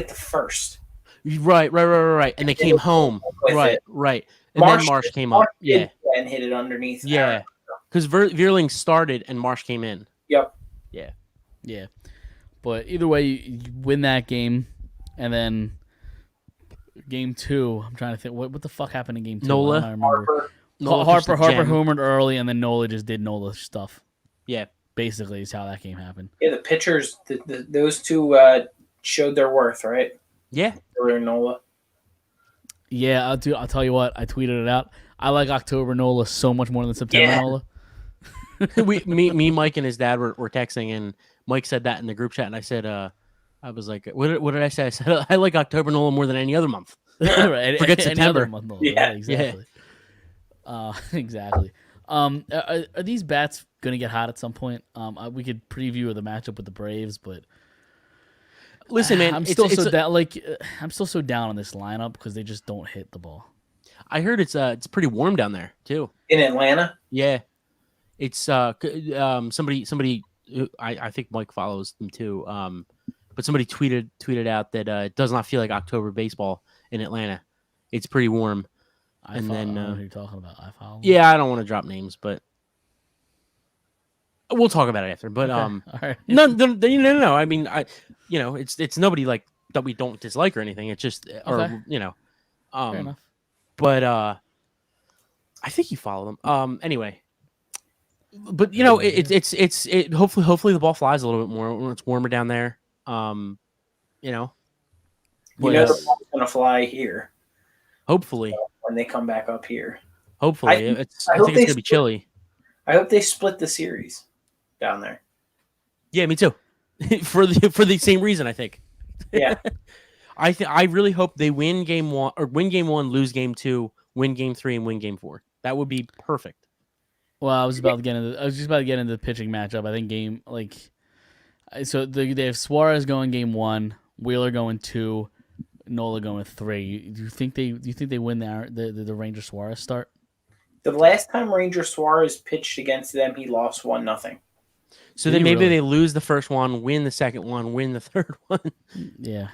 the first. Right. And they came home. Right. And then Marsh came up. Yeah. And hit it underneath. Yeah. Because Veerling started and Marsh came in. Yep. Yeah. But either way, you win that game, and then game 2. I'm trying to think what the fuck happened in game 2. Nola. Harper homered early, and then Nola just did Nola stuff. Yeah. Basically, is how that game happened. Yeah, the pitchers, those two showed their worth, right? Yeah. Nola. Yeah, I'll tell you what. I tweeted it out. I like October Nola so much more than September Nola. me, Mike, and his dad were texting, and Mike said that in the group chat, and I said, I was like, what did I say? I said, I like October Nola more than any other month. Right. Forget September. Month Nola. Yeah. Exactly. Exactly. Are these bats going to get hot at some point? We could preview the matchup with the Braves, but listen, man, I'm still so down on this lineup because they just don't hit the ball. I heard it's pretty warm down there too. In Atlanta? Yeah, it's somebody who I think Mike follows them too. but somebody tweeted out that it does not feel like October baseball in Atlanta. It's pretty warm. I don't know who you're talking about. I follow. Yeah, I don't want to drop names, but we'll talk about it after. But All right. no. I mean, it's nobody like that we don't dislike or anything. It's just Okay. Fair enough. But I think you follow them. Anyway, but it's hopefully the ball flies a little bit more when it's warmer down there. You But, know the ball's gonna fly here hopefully, when they come back up here. I I think hope it's gonna they be chilly. I hope they split the series down there. Yeah, me too. for the same reason, I think. Yeah. I really hope they win game 1 or win game 1, lose game 2, win game 3, and win game 4. That would be perfect. Well, I was just about to get into the pitching matchup. I think so they have Suarez going game 1, Wheeler going 2, Nola going 3. Do you think they win the Ranger Suarez start? The last time Ranger Suarez pitched against them, he lost 1-0. So Did then he maybe really? they lose the first one, win the second one, win the third one. Yeah.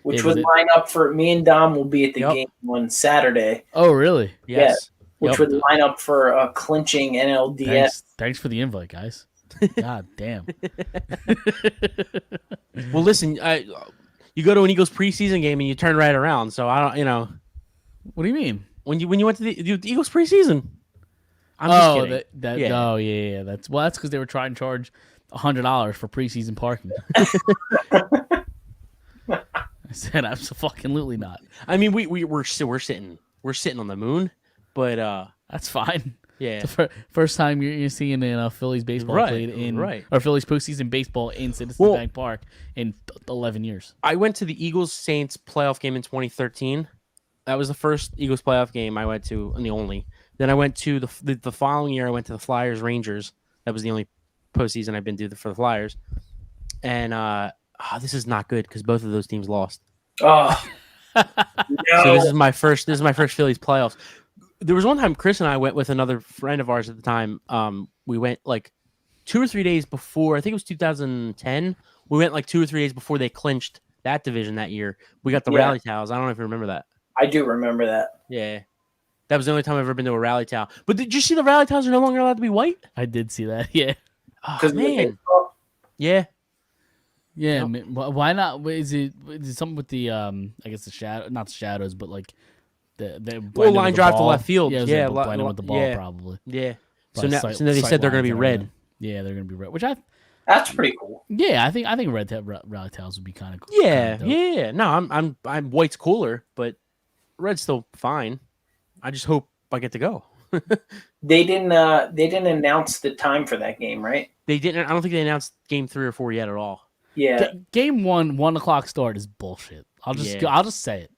Which Yeah, would was it- line up for me and Dom will be at the Yep. game on Saturday, Oh, really? Yes. which Yep. would line up for a clinching NLDS. Thanks for the invite, guys. God damn. Well, listen, you go to an Eagles preseason game and you turn right around. So I don't, What do you mean? when you went to the Eagles preseason. I'm just kidding. Yeah. Oh, yeah. That's because they were trying to charge $100 for preseason parking. I said, absolutely not. I mean, we're sitting on the moon, but That's fine. yeah. It's the first time you're seeing Phillies baseball Right, played in right. or Phillies postseason baseball in Citizens Well- Bank Park in 11 years. I went to the Eagles Saints playoff game in 2013. That was the first Eagles playoff game I went to, and the only. Then I went to the following year. I went to the Flyers Rangers. That was the only postseason I've been to for the Flyers. And this is not good because both of those teams lost. Oh, So no. this is my first Phillies playoffs. There was one time Chris and I went with another friend of ours at the time. We went like 2 or 3 days before. I think it was 2010. We went like 2 or 3 days before they clinched that division that year. We got the Yeah. rally towels. I don't know if you remember that. I do remember that. Yeah. That was the only time I've ever been to a rally towel. But did you see the rally towels are no longer allowed to be white? I did see that. Yeah. Oh, Because man. Yeah. Yeah. Yep. man, why not? Is it something with the I guess the shadow, not the shadows, but like the blending line with the drive to ball? left field. Yeah, it was Yeah, like blending with the ball yeah. probably. Yeah. So By now, sight- so now they sight said they're going to lines be and red. everything. Yeah, they're going to be red. Which That's pretty cool. I think red rally towels would be kind of cool. Yeah. Yeah. No, I'm white's cooler, but red's still fine. I just hope I get to go. They didn't announce the time for that game, right? They didn't. I don't think they announced game 3 or 4 yet at all. Yeah. Game 1:00 start is bullshit. I'll just say it.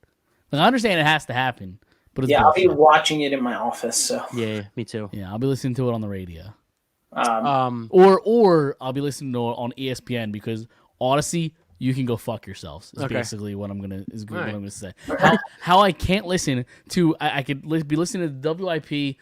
Like, I understand it has to happen, but it's Yeah, I'll be bullshit. watching it in my office. So, Yeah, me too. Yeah, I'll be listening to it on the radio. Or I'll be listening to it on ESPN because Odyssey, you can go fuck yourselves. Is Okay. basically what I'm gonna what Alright. I'm gonna say. How I can't listen to I could be listening to the WIP.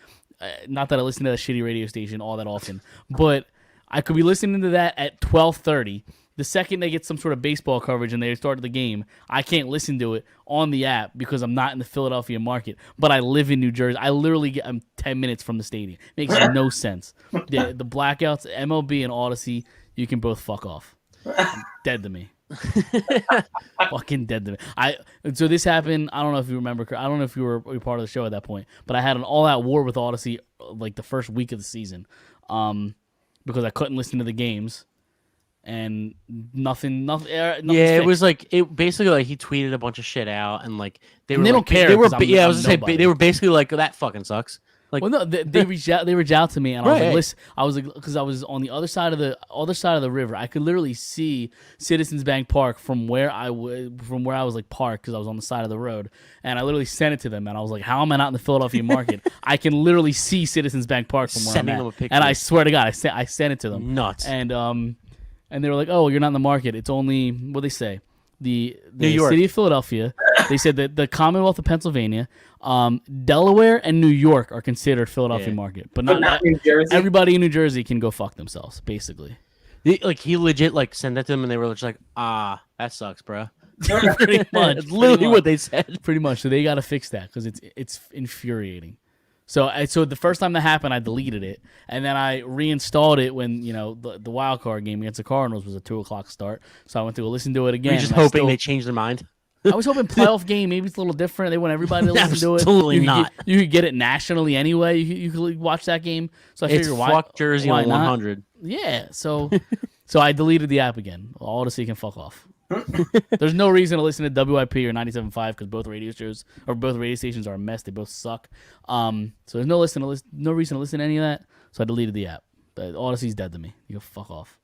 Not that I listen to that shitty radio station all that often, but I could be listening to that at 12:30. The second they get some sort of baseball coverage and they start the game, I can't listen to it on the app because I'm not in the Philadelphia market. But I live in New Jersey. I literally I'm 10 minutes from the stadium. Makes no sense. The blackouts, MLB and Odyssey, you can both fuck off. Dead to me. Fucking dead to me. So this happened. I don't know if you remember. I don't know if you were part of the show at that point, but I had an all-out war with Odyssey like the first week of the season, because I couldn't listen to the games, and nothing. Yeah, it was like basically like he tweeted a bunch of shit out, and like they don't care, They were 'cause I'm- I I'm was gonna say nobody. they were basically like that fucking sucks. Like, Well, no, they reached out. They reached out to me, and I was Right. like, "Listen," I was like, because I was on the other side of the river. I could literally see Citizens Bank Park from where I was like parked because I was on the side of the road, and I literally sent it to them, and I was like, "How am I not in the Philadelphia market? I can literally see Citizens Bank Park from where Sending I'm them at." a picture. And I swear to God, I sent it to them. nuts. And they were like, "Oh, you're not in the market. It's only what they say, the New York. city of Philadelphia." They said that the Commonwealth of Pennsylvania, Delaware, and New York are considered Philadelphia Yeah. market, but But not not New Jersey. everybody in New Jersey can go fuck themselves, basically. He legit like sent that to them, and they were just like, that sucks, bro. Pretty much. That's literally what they said. Pretty much. So they got to fix that because it's infuriating. So the first time that happened, I deleted it, and then I reinstalled it when the wild card game against the Cardinals was a 2:00 start. So I went to go listen to it again. You're just hoping they changed their mind. I was hoping playoff game, maybe it's a little different. They want everybody to listen to it. Absolutely not. You could get it nationally anyway. You could watch that game. So I It's figured, fuck Jersey why on not? 100. Yeah. So I deleted the app again. Odyssey can fuck off. There's no reason to listen to WIP or 97.5 because both radio stations are a mess. They both suck. So there's no reason to listen to any of that. So I deleted the app. Odyssey's dead to me. You can fuck off.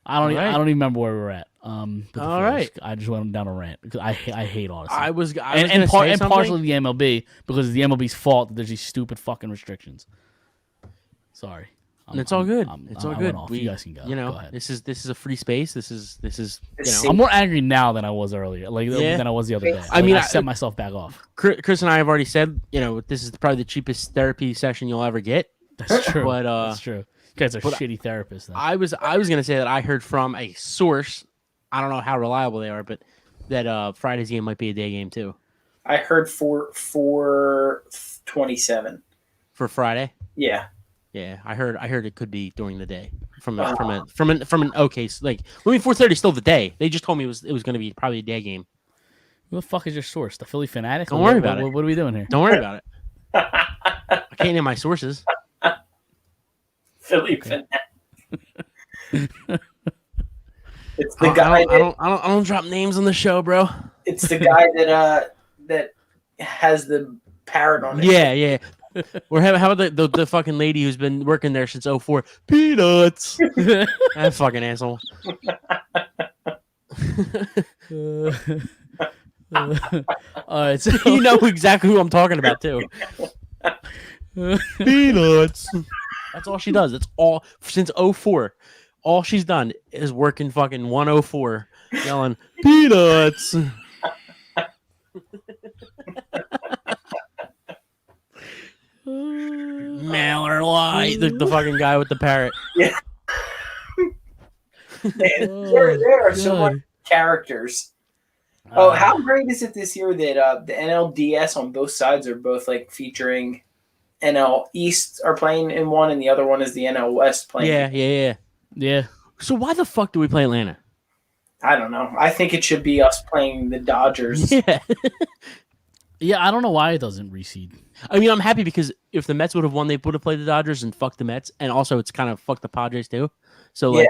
I don't even remember where we were at. All right. I just went down a rant because I hate Odyssey. I was and partially partially the MLB because it's the MLB's fault that there's these stupid fucking restrictions. Sorry. It's all good. It's all good. You guys can go. Go ahead. This is a free space. This is I'm more angry now than I was earlier, than I was the other day. I mean, I set myself back off. Chris and I have already said, this is probably the cheapest therapy session you'll ever get. That's true. But that's true. You guys are shitty therapists. Then. I was gonna say that I heard from a source. I don't know how reliable they are, but that Friday's game might be a day game too. I heard 4/27 for Friday. Yeah. Yeah, I heard it could be during the day from an okay, like 4:30 is still the day. They just told me it was going to be probably a day game. Who the fuck is your source? The Philly Fanatic? Don't worry about it. What are we doing here? Don't worry about it. I can't name my sources. Philly Fanatic. It's the guy. I don't drop names on the show, bro. It's the guy that has the parrot on it. Yeah. Or how about the fucking lady who's been working there since 2004? Peanuts. That fucking asshole. All right, so you know exactly who I'm talking about too. Peanuts. That's all she does. That's all since 2004. All she's done is work in fucking 104, yelling peanuts. Mailer Light, the fucking guy with the parrot. Yeah. There are so many characters. How great is it this year that the NLDS on both sides are both like featuring NL East are playing in one, and the other one is the NL West playing. Yeah. So why the fuck do we play Atlanta? I don't know. I think it should be us playing the Dodgers. Yeah. Yeah, I don't know why it doesn't reseed. I mean, I'm happy because if the Mets would have won, they would have played the Dodgers and fuck the Mets, and also it's kind of fuck the Padres too. So like,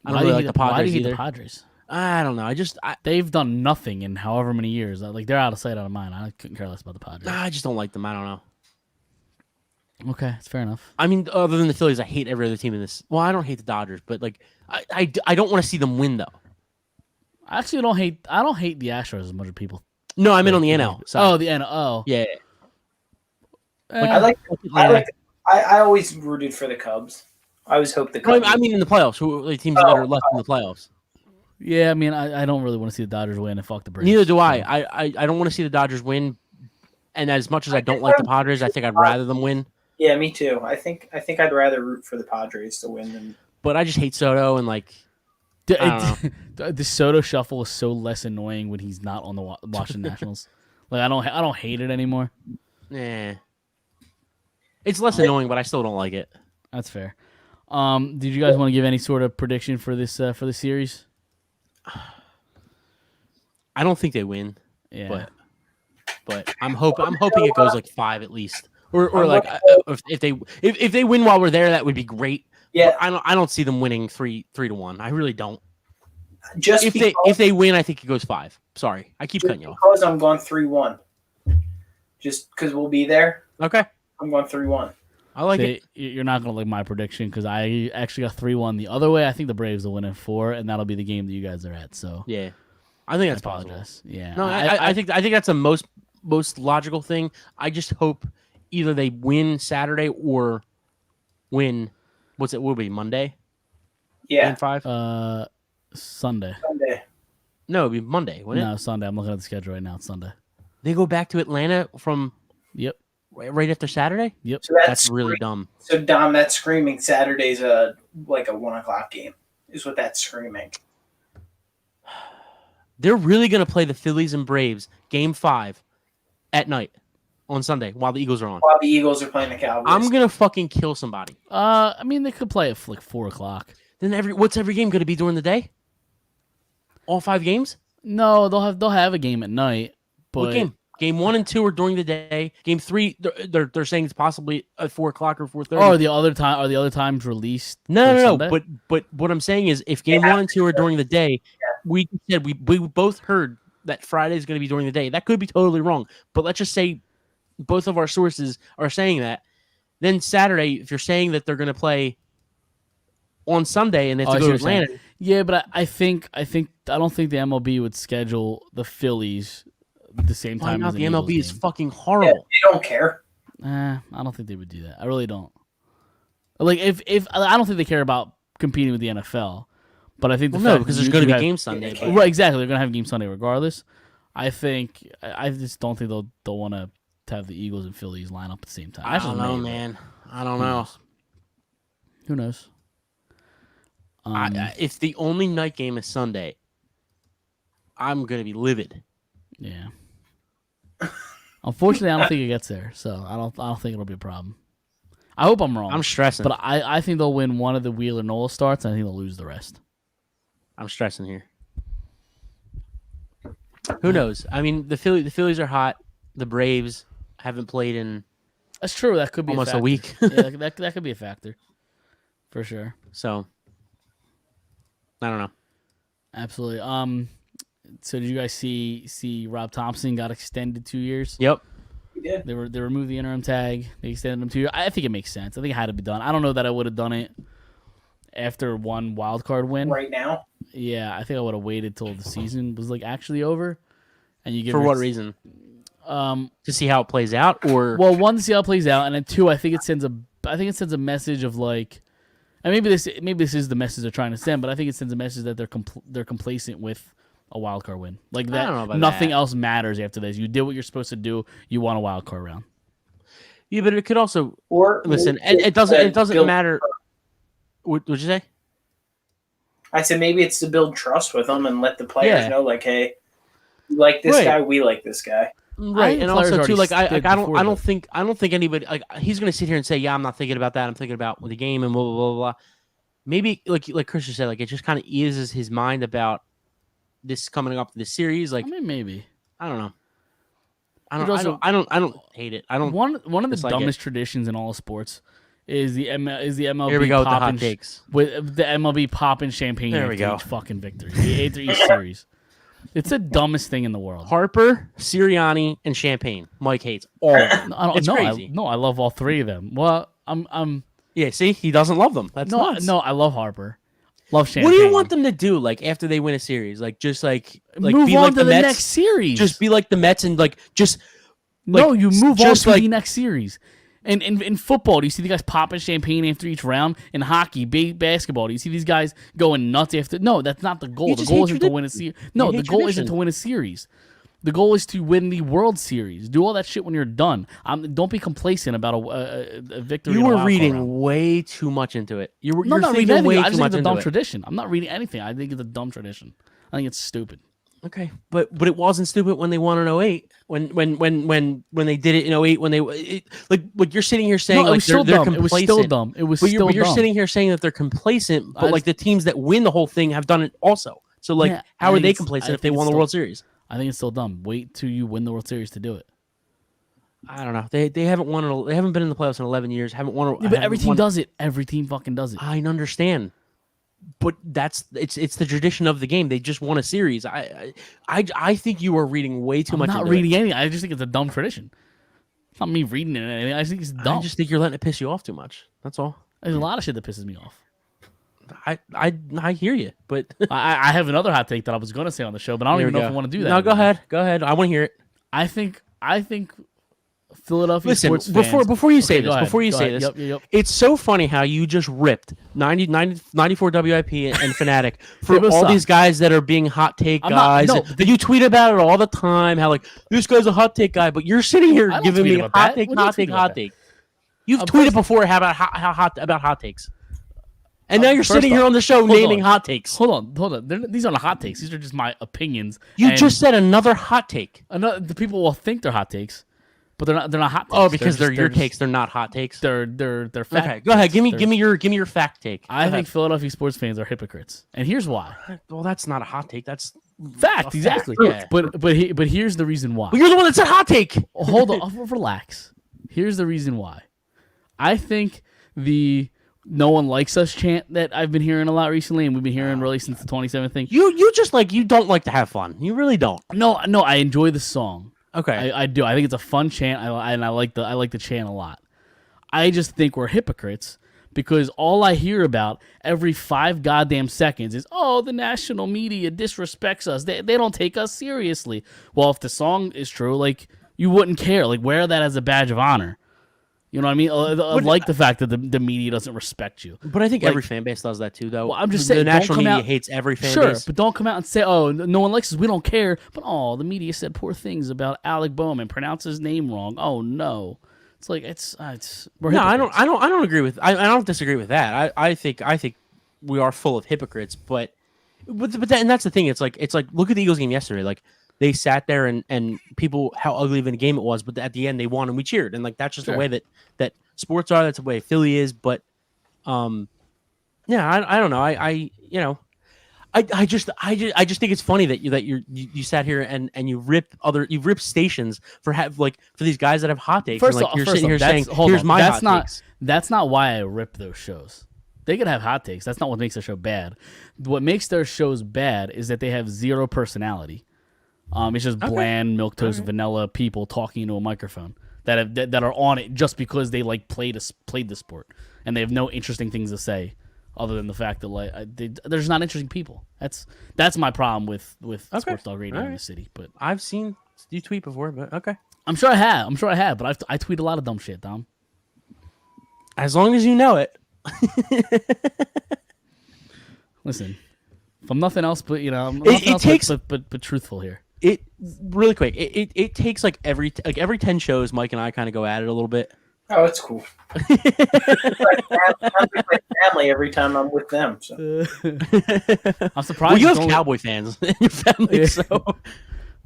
I don't really like the Padres why do you hate either. the Padres? I don't know. They've done nothing in however many years. Like they're out of sight, out of mind. I couldn't care less about the Padres. I just don't like them. I don't know. Okay, that's fair enough. I mean, other than the Phillies, I hate every other team in this. Well, I don't hate the Dodgers, but like, I don't want to see them win though. I actually don't hate. I don't hate the Astros as much as people. No, I mean on the NL. Sorry. Oh, the NL. Oh, yeah. I always rooted for the Cubs. I always hope the Cubs. I mean in the playoffs. Who are the teams that are left in the playoffs? Yeah, I mean, I don't really want to see the Dodgers win and fuck the Braves. Neither do I. I don't want to see the Dodgers win. And as much as I don't like the Padres, I think I'd rather them win. Yeah, me too. I think I'd rather root for the Padres to win than. But I just hate Soto and like. The Soto shuffle is so less annoying when he's not on the Washington Nationals. Like I don't hate it anymore. Yeah. It's less annoying, but I still don't like it. That's fair. Did you guys want to give any sort of prediction for this for the series? I don't think they win. Yeah. But I'm hoping it goes like 5 at least. Or like if they win while we're there, that would be great. Yeah. But I don't see them winning 3-1. I really don't. Just if they win, I think it goes 5. Sorry, I keep cutting you off. Because I'm going 3-1. Just because we'll be there. Okay. I'm going 3-1. I like it. You're not going to like my prediction because I actually got 3-1 the other way. I think the Braves will win in 4, and that'll be the game that you guys are at. So yeah, I think that's I possible. apologize. Yeah, no, I think that's the most logical thing. I just hope either they win Saturday or win. What's it? Will be Monday? Yeah, Game 5. Sunday. No, it'd be Monday, wouldn't it? No, Sunday. I'm looking at the schedule right now. It's Sunday. They go back to Atlanta from. Yep. right after Saturday. Yep. So That's really dumb. So Dom, that's screaming Saturday's like a 1:00 game. Is what that's screaming. They're really going to play the Phillies and Braves Game 5 at night on Sunday while the Eagles are on. While the Eagles are playing the Cowboys. I'm going to fucking kill somebody. I mean, they could play at like 4:00. Then what's every game going to be during the day? All 5 games? No, they'll have a game at night. But What game? Game 1 and 2 are during the day. Game 3, they're saying it's possibly at 4:00 or 4:30. are the other times released? No. Sunday? But what I'm saying is, if game 1 and 2 are during the day, we said we both heard that Friday is going to be during the day. That could be totally wrong, but let's just say both of our sources are saying that. Then Saturday, if you're saying that they're going to play on Sunday and they have to go to Atlanta, yeah, but I don't think the MLB would schedule the Phillies the same why time not? as The an MLB Eagles is game. fucking Yeah, horrible. they don't care. I don't think they would do that. I really don't. Like if I don't think they care about competing with the NFL, but I think Because there's going to be game Sunday. But Right, exactly. They're going to have game Sunday regardless. I just don't think they'll want to have the Eagles and Phillies line up at the same time. I Actually, don't know, maybe. man. I don't know. Who knows? If the only night game is Sunday, I'm going to be livid. Yeah. Unfortunately, I don't think it gets there, so I don't think it'll be a problem. I hope I'm wrong. I'm stressing. But I think they'll win one of the Wheeler Nola starts, and I think they'll lose the rest. I'm stressing here. Who knows? I mean, the Phillies are hot. The Braves haven't played in That's true. That could be almost a a week. yeah, that could be a factor, for sure. So, I don't know. Absolutely. So did you guys see Rob Thompson got extended 2 years? Yep. We did. They removed the interim tag. They extended him 2 years. I think it makes sense. I think it had to be done. I don't know that I would have done it after one wild card win. Right now. Yeah, I think I would have waited till the season was like actually over. And you give For her- what reason? To see how it plays out, or well, one, to see how it plays out, and then two, I think it sends a message of like, and maybe this is the message they're trying to send, but I think it sends a message that they're complacent with a wild card win, like I don't know that about nothing that. else matters after this. You did what you're supposed to do. You won a wild card round. yeah, but it could also Or listen. It doesn't build- matter. What'd you say? I said maybe it's to build trust with them and let the players Yeah. know, like, hey, you like this Right. guy, we like this guy. Right, think and players also too, already like I stood don't before think anybody like he's gonna sit here and say, yeah, I'm not thinking about that. I'm thinking about the game and blah blah blah blah. Maybe like Christian said, like it just kind of eases his mind about this coming up this series. Like I mean, maybe I don't know. But also- I don't hate it. I don't. one of the dislike it. dumbest traditions in all of sports is the MLB Here we go with the hot popping takes. with the MLB popping champagne There we after go. each fucking victory, after each series. It's the dumbest thing in the world. Harper, Sirianni, and Champagne. Mike hates all of them. It's crazy. I love all three of them. Well, I'm Yeah, see, he doesn't love them. That's nuts. I love Harper. Love Champagne. What do you want them to do? Like after they win a series, like just like move be on like to the Mets, next series? just be like the Mets and like just no, like, you move on just to like the next series. And in football, do you see the guys popping champagne after each round? In hockey, basketball, do you see these guys going nuts after? No, that's not the goal. You The just goal hate isn't to win a series. No, hate the goal isn't tradition. to win a series. The goal is to win the World Series. Do all that shit when you're done. Don't be complacent about a victory. you in a were wild card reading round. way too much into it. No, You're I'm not reading thinking anything. way I too just think much it's a into dumb it. tradition. I'm not reading anything. I think it's a dumb tradition. I think it's stupid. Okay, but it wasn't stupid when they won in 08. When they did it in 08 when like you're sitting here saying No, it like was still they're dumb. It was complacent. still dumb. It was But still you're dumb. sitting here saying that they're complacent, but I like the teams that win the whole thing have done it also. So like Yeah, how I are think they it's- complacent I if they think won it's the still- World Series? I think it's still dumb. Wait till you win the World Series to do it. I don't know. They haven't won. They haven't been in the playoffs in 11 years. Haven't won. Yeah, but every team does it. Every team fucking does it. I understand, but it's the tradition of the game. They just won a series. I think you are reading way too I'm much. not into reading it. anything. I just think it's a dumb tradition. It's not me reading it or anything. I just think it's dumb. I just think you're letting it piss you off too much. That's all. There's a lot of shit that pisses me off. I hear you, but I have another hot take that I was going to say on the show, but I don't Here even we know if go. I want to do that. No, go anymore. ahead. Go ahead. I want to hear it. I think Philadelphia Listen, sports fans. before you say Okay, this, go ahead, before you go say ahead. this, Yep. it's so funny how you just ripped 94 WIP and Fanatic They for both all suck. these guys that are being hot take I'm not- guys. no, And you tweet about it all the time. How like this guy's a hot take guy, but you're sitting here I don't giving tweet me about hot that. take, What do you hot tweet take, about hot that? take. You've First- tweeted before about hot takes, and now you're first sitting here off, on the show hold naming on. hot takes. Hold on. These aren't hot takes. These are just my opinions. You And just said another hot take. the people will think they're hot takes, but they're not. They're not hot takes. Oh, because they're just- your just- takes. They're not hot takes. They're fact. Okay, go ahead. takes. Give me your fact take. I Go think Philadelphia sports fans are hypocrites, and here's why. ahead. Well, that's not a hot take. That's Fact, exactly. yeah. But here's the reason why. well, you're the one that said hot take. Hold on, relax. Here's the reason why. I think the "no one likes us" chant that I've been hearing a lot recently, and we've been hearing really since the 27th thing. You just you don't like to have fun. You really don't. No, I enjoy the song. Okay. I do. I think it's a fun chant, and I like the chant a lot. I just think we're hypocrites because all I hear about every 5 goddamn seconds is, oh, the national media disrespects us. They don't take us seriously. Well, if the song is true, like, you wouldn't care. Like, wear that as a badge of honor. You know what I mean? I like the fact that the media doesn't respect you. but I think like- every fan base does that too, though. Well, I'm just the saying, don't national come media out- hates every fan Sure, base. but don't come out and say, oh, no one likes us. We don't care. But, oh, the media said poor things about Alec Bowman. Pronounce his name wrong. Oh, no. It's like, we're No, hypocrites. I don't agree with. I don't disagree with that. I think we are full of hypocrites. But and that's the thing. It's like look at the Eagles game yesterday. Like they sat there and people how ugly of a game it was, but at the end they won and we cheered. And like that's just Sure. the way that sports are. That's the way Philly is. But yeah, I don't know. I just think it's funny that you sat here and you rip stations for for these guys that have hot takes. First and, off, you're sitting here saying, hold "Here's on. my That's hot not, takes." That's not why I rip those shows. They could have hot takes. That's not what makes their show bad. What makes their shows bad is that they have zero personality. It's just bland, milquetoast, vanilla people talking into a microphone that are on it just because they played the sport and they have no interesting things to say other than the fact that they're just not interesting people. That's my problem with Sports Dog Radio in the city. But I've seen you tweet before, but okay. I'm sure I have. But I tweet a lot of dumb shit, Dom. As long as you know it. Listen, if I'm nothing else but but truthful here. It really quick. It takes every 10 shows. Mike and I kind of go at it a little bit. Oh, it's cool. I'm with my family every time I'm with them. So. I'm surprised. Well, you it's have only- Cowboy fans in your family, Yeah. so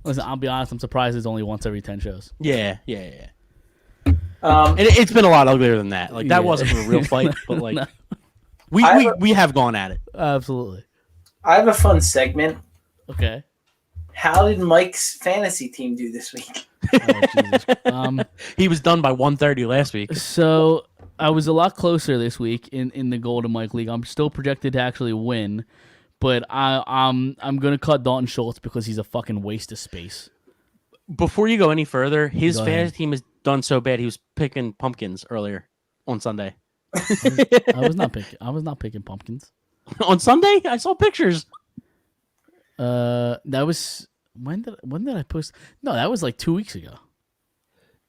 Listen, I'll be honest. I'm surprised it's only once every 10 shows. yeah. And it's been a lot uglier than that. Like that Yeah. wasn't a real fight, but like No. we have gone at it. Absolutely. I have a fun segment. Okay. How did Mike's fantasy team do this week? Oh, Jesus. He was done by 1:30 last week. So I was a lot closer this week in the Golden Mike League. I'm still projected to actually win, but I'm gonna cut Dalton Schultz because he's a fucking waste of space. Before you go any further, his Go ahead. fantasy team has done so bad. He was picking pumpkins earlier on Sunday. I was not picking pumpkins. On Sunday, I saw pictures. That was when did I post? No, that was like 2 weeks ago.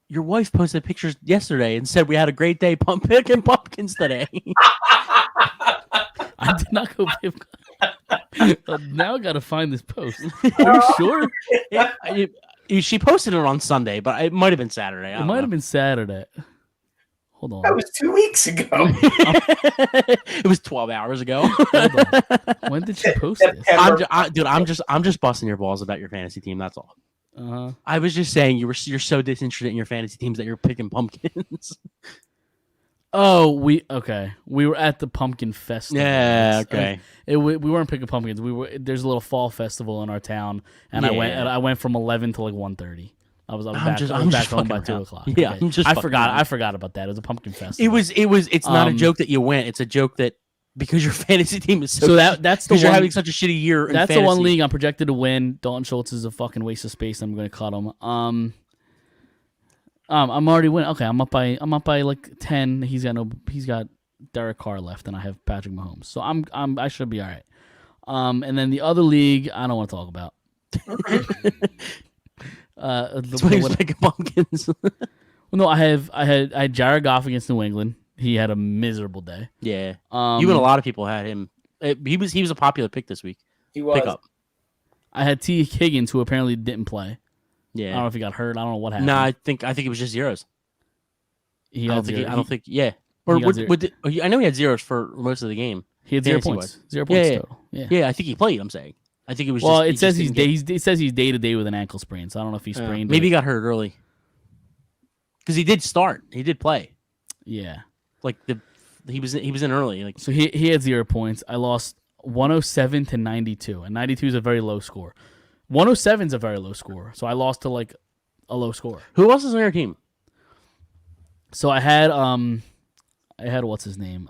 Your wife posted pictures yesterday and said we had a great day picking pumpkins today. I did not go pick. Now I gotta find this post. Are you sure? She posted it on Sunday, but it might have been Saturday. It might have been Saturday. Hold on. That was 2 weeks ago. It was 12 hours ago. Hold on. When did she post this? I'm just busting your balls about your fantasy team. That's all. Uh-huh. I was just saying you're so disinterested in your fantasy teams that you're picking pumpkins. Oh, we were at the pumpkin festival. Yeah, okay. We weren't picking pumpkins. There's a little fall festival in our town, and Yeah. I went from 11 to like 1:30. I was I'm back just home by fucking 2 around. o'clock. Yeah, Okay. I'm just I fucking forgot. around. I forgot about that. It was a pumpkin festival. It's not a joke that you went. It's a joke that because your fantasy team is So that's the because you're one. having such a shitty year. That's in the one fantasy. league I'm projected to win. Dalton Schultz is a fucking waste of space. I'm going to cut him. I'm already winning. Okay, I'm up by like 10. He's got Derek Carr left, and I have Patrick Mahomes. So I should be all right. And then the other league, I don't want to talk about. That's why he was picking pumpkins. Well, no, I had Jared Goff against New England. He had a miserable day. Yeah, Um, you and a lot of people had him. He was a popular pick this week. He was. Pick up. I had T. Higgins, who apparently didn't play. I Yeah. don't know if he got hurt. I don't know what happened. No, I think it was just zeros. he I got don't think. zero. I don't think. Yeah. Or he got I know he had zeros for most of the game. He had 0 fantasy-wise. points. 0 points Yeah. total. Yeah. Yeah, I think he played. I'm saying. I think it was. Well, just, it says just didn't get- it says he's day to day with an ankle sprain. So I don't know if he sprained. maybe he it. got hurt early. Because he did start. He did play. Yeah. Like he was in early. Like So he had 0 points. I lost 107 to 92, and 92 is a very low score. 107 is a very low score. So I lost to like a low score. who else is on your team? So I had what's his name?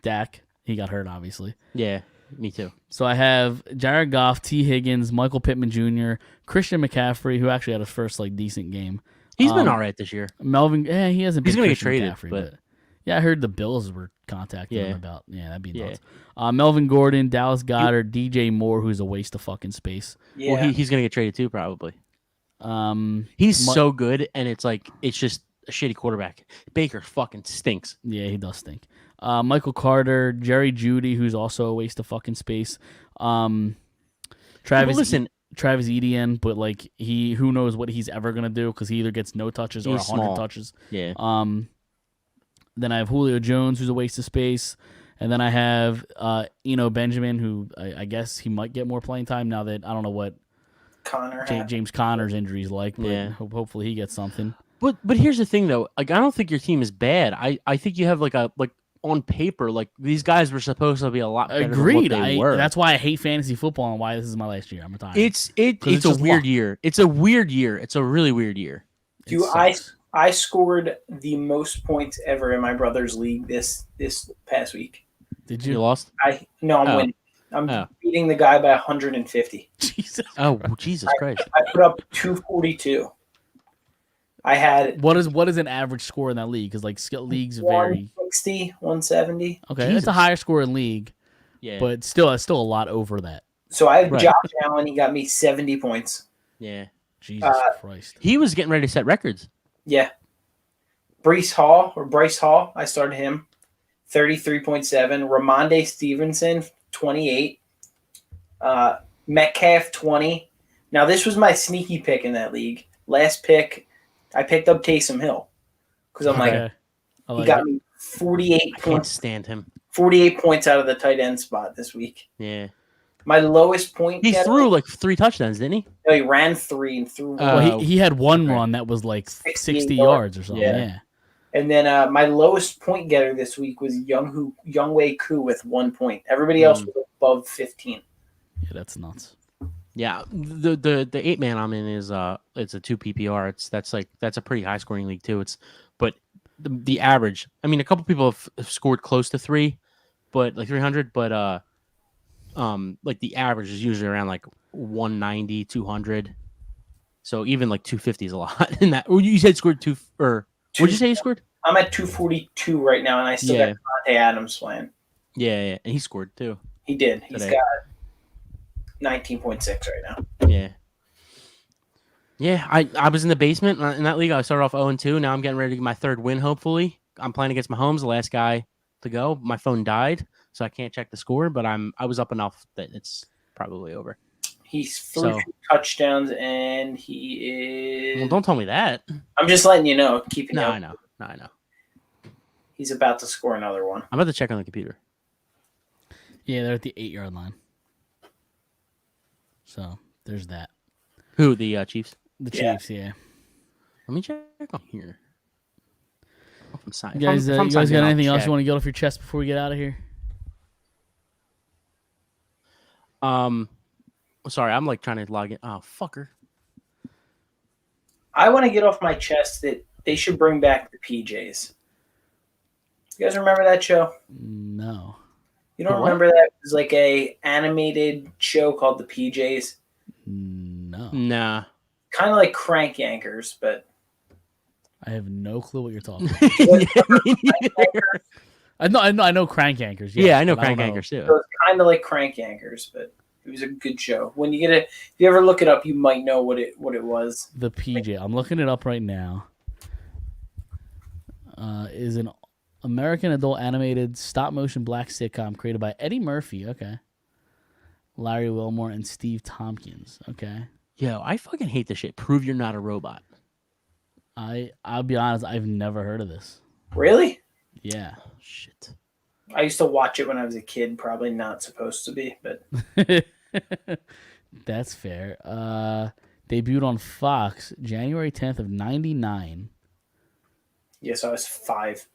Dak. He got hurt, obviously. Yeah, me too. So I have Jared Goff, T. Higgins, Michael Pittman Jr., Christian McCaffrey, who actually had his first like decent game. He's been all right this year. Melvin, he hasn't. He's been gonna get Christian traded, McCaffrey, but- yeah, I heard the Bills were contacting him Yeah. about. Yeah, that'd be Yeah. nuts. Melvin Gordon, Dallas Goedert, DJ Moore, who's a waste of fucking space. Yeah. Well, he's gonna get traded too, probably. Um, He's Mi- so good, and it's just a shitty quarterback. Baker fucking stinks. yeah, he does stink. Michael Carter, Jerry Jeudy, who's also a waste of fucking space. Travis, Well, listen, Travis Etienne, but like who knows what he's ever gonna do because he either gets no touches or He's 100 small. touches. yeah, Then I have Julio Jones, who's a waste of space, and then I have Benjamin, who I guess he might get more playing time now that I don't know what Connor. had- James Conner's injury is like, but Yeah. hopefully he gets something. but here's the thing though. Like, I don't think your team is bad. I think you have like on paper, like these guys were supposed to be a lot better Agreed. than what they were. That's why I hate fantasy football and why this is my last year. I'm retired. it's it's a just weird luck. year. It's a weird year. It's a really weird year. It Dude, sucks. I scored the most points ever in my brother's league this past week. Did You you? lost? I'm Oh. winning. I'm Oh. beating the guy by 150. Jesus. Oh, Jesus Christ! I put up 242. I had What is an average score in that league? Because like skill leagues vary. 160, 170. Okay, Jesus. it's a higher score in league, Yeah, but it's still a lot over that. So I have Right. Josh Allen. He got me 70 points. yeah. Jesus Christ. He was getting ready to set records. Yeah. Bryce Hall. I started him. 33.7. Ramondre Stevenson, 28. Metcalf, 20. Now, this was my sneaky pick in that league. Last pick, I picked up Taysom Hill. Because I'm like, Okay. I he like got it. me 48 I can't points. stand him. 48 points out of the tight end spot this week. Yeah, My lowest point he getter- threw like 3 touchdowns, didn't he? No, he ran 3 and threw one. Well, he had one okay. run that was like 68 60 yards or something. Yeah. Yeah. And then my lowest point getter this week was Younghoe Koo with 1 point. Everybody else was above 15. Yeah, that's nuts. Yeah, the 8-man I'm in is it's a 2 PPR. That's a pretty high scoring league too. But the average. I mean, a couple people have scored close to 3, but like 300. But like the average is usually around like 190, 200. So even like 250 is a lot in that. You said scored 2 or what'd you say you scored? I'm at 242 right now, and I still Yeah. got Devontae Adams playing. Yeah, and he scored too. He did. He's Today. got 19.6 right now. Yeah. Yeah, I was in the basement in that league. I started off 0-2. Now I'm getting ready to get my 3rd win, hopefully. I'm playing against Mahomes, the last guy to go. My phone died, so I can't check the score, but I was up enough that it's probably over. He's threw So- 2 touchdowns, and he is. Well, don't tell me that. I'm just letting you know. Keeping No, you up. I know. No, I know. He's about to score another one. I'm about to check on the computer. Yeah, they're at the 8-yard line. So there's that. Who, the Chiefs? The Yeah. Chiefs, yeah. Let me check on here. If I'm si- You if guys, I'm you signed guys in, got I'll anything else check. you want to get off your chest before we get out of here? Sorry, I'm like trying to log in. Oh, fucker. I want to get off my chest that they should bring back the PJs. You guys remember that show? No. You don't What? remember that? It was like a animated show called the PJs. No. Nah. Kind of like Crank Yankers, but I have no clue what you're talking about. Yeah, me neither. I know Crank Anchors. Yeah, I know but don't Crank Anchors too. it was kind of like Crank Yankers, but it was a good show. When you get it, if you ever look it up, you might know what it was. The PJ. I'm looking it up right now. is an American adult animated stop-motion black sitcom created by Eddie Murphy. Okay. Larry Wilmore and Steve Tompkins. Okay. Yo, I fucking hate this shit. Prove you're not a robot. I'll be honest, I've never heard of this. Really? Yeah. Shit. I used to watch it when I was a kid. Probably not supposed to be, but That's fair. Debuted on Fox January 10th of 99. yes, I was 5.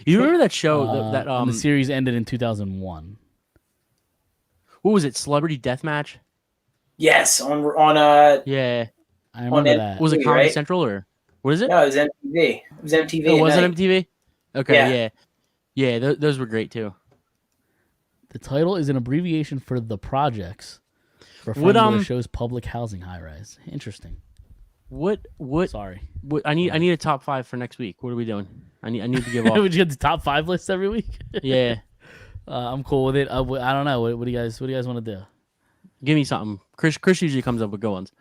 You remember that show that and the series ended in 2001. what was it? Celebrity Deathmatch? Yes, on Yeah. I remember that. Was it MTV, Comedy right? Central or what is it? No, it was MTV. It was MTV. Oh, at was it night. MTV? Okay, Yeah. yeah. Those were great too. The title is an abbreviation for The Projects, referring What, to the show's public housing high-rise. Interesting. What Sorry. I need a top 5 for next week. What are we doing? I need to give off. Would you get the top 5 list every week? Yeah. I'm cool with it. I don't know. What do you guys want to do? Give me something. Chris usually comes up with good ones.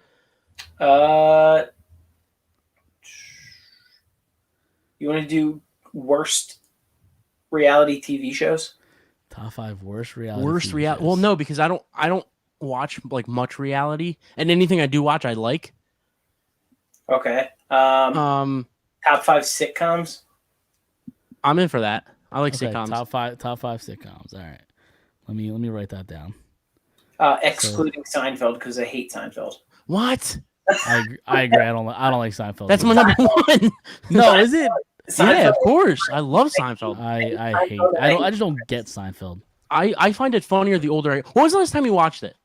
You want to do worst reality TV shows? Top 5 worst reality. Worst TV reality. shows. Well, no, because I don't watch like much reality, and anything I do watch, I like. Okay. Top 5 sitcoms. I'm in for that. I like Okay, sitcoms. Top five sitcoms. All right. Let me write that down. Excluding Seinfeld because I hate Seinfeld. What? I agree. I don't like Seinfeld. That's my number one. No, is it? Yeah, of course. I love Seinfeld. I hate. I just don't get Seinfeld. I find it funnier the older I. When was the last time you watched it?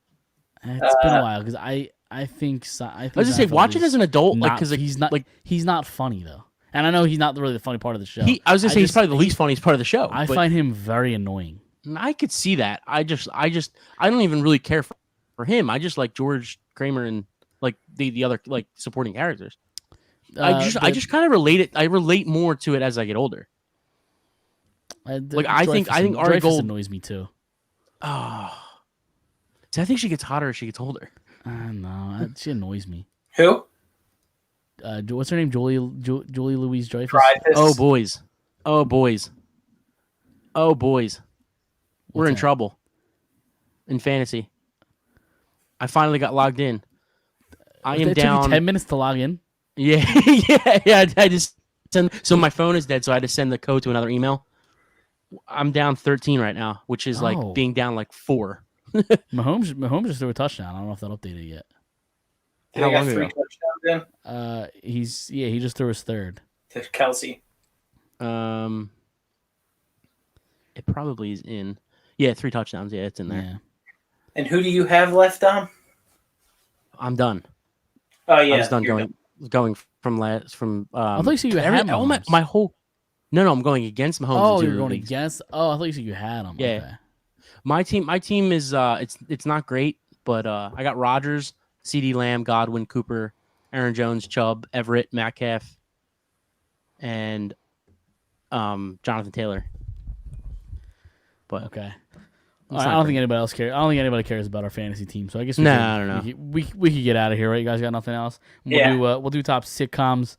It's been a while because I think. I was just say, watch it as an adult, like because he's not funny though, and I know he's not really the funny part of the show. I was gonna say he's probably the least funniest part of the show. I but find him very annoying. I could see that. I don't even really care for him. I just like George Kramer and like the other like supporting characters. I just kind of relate it. I relate more to it as I get older. I think Ari Gold annoys me too. Oh, see, I think she gets hotter as she gets older. No, she annoys me. Who? What's her name? Julie Louise Dreyfus. Dreyfus. Oh boys. We're in trouble in fantasy. I finally got logged in. I am It down. took you 10 minutes to log in. Yeah. I just so my phone is dead, so I had to send the code to another email. I'm down 13 right now, which is like being down like 4. Mahomes just threw a touchdown. I don't know if that updated yet. How long ago? 3 touchdowns in? He just threw his third. To Kelsey. It probably is in. Yeah, 3 touchdowns. Yeah, it's in there. Yeah. And who do you have left, Dom? I'm done. Oh yeah, I was done you're going from last from. I thought you said you had Mahomes. my whole. No, I'm going against Mahomes. Oh, in 2 you're going leagues. against. Oh, I thought you said you had him. Yeah. Okay. My team is it's not great, but I got Rodgers, CeeDee Lamb, Godwin, Cooper, Aaron Jones, Chubb, Everett, Metcalf, and Jonathan Taylor. But Okay. It's I not don't great. think anybody else cares. I don't think anybody cares about our fantasy team. So I guess I don't know. We could get out of here, right? You guys got nothing else? We'll do top sitcoms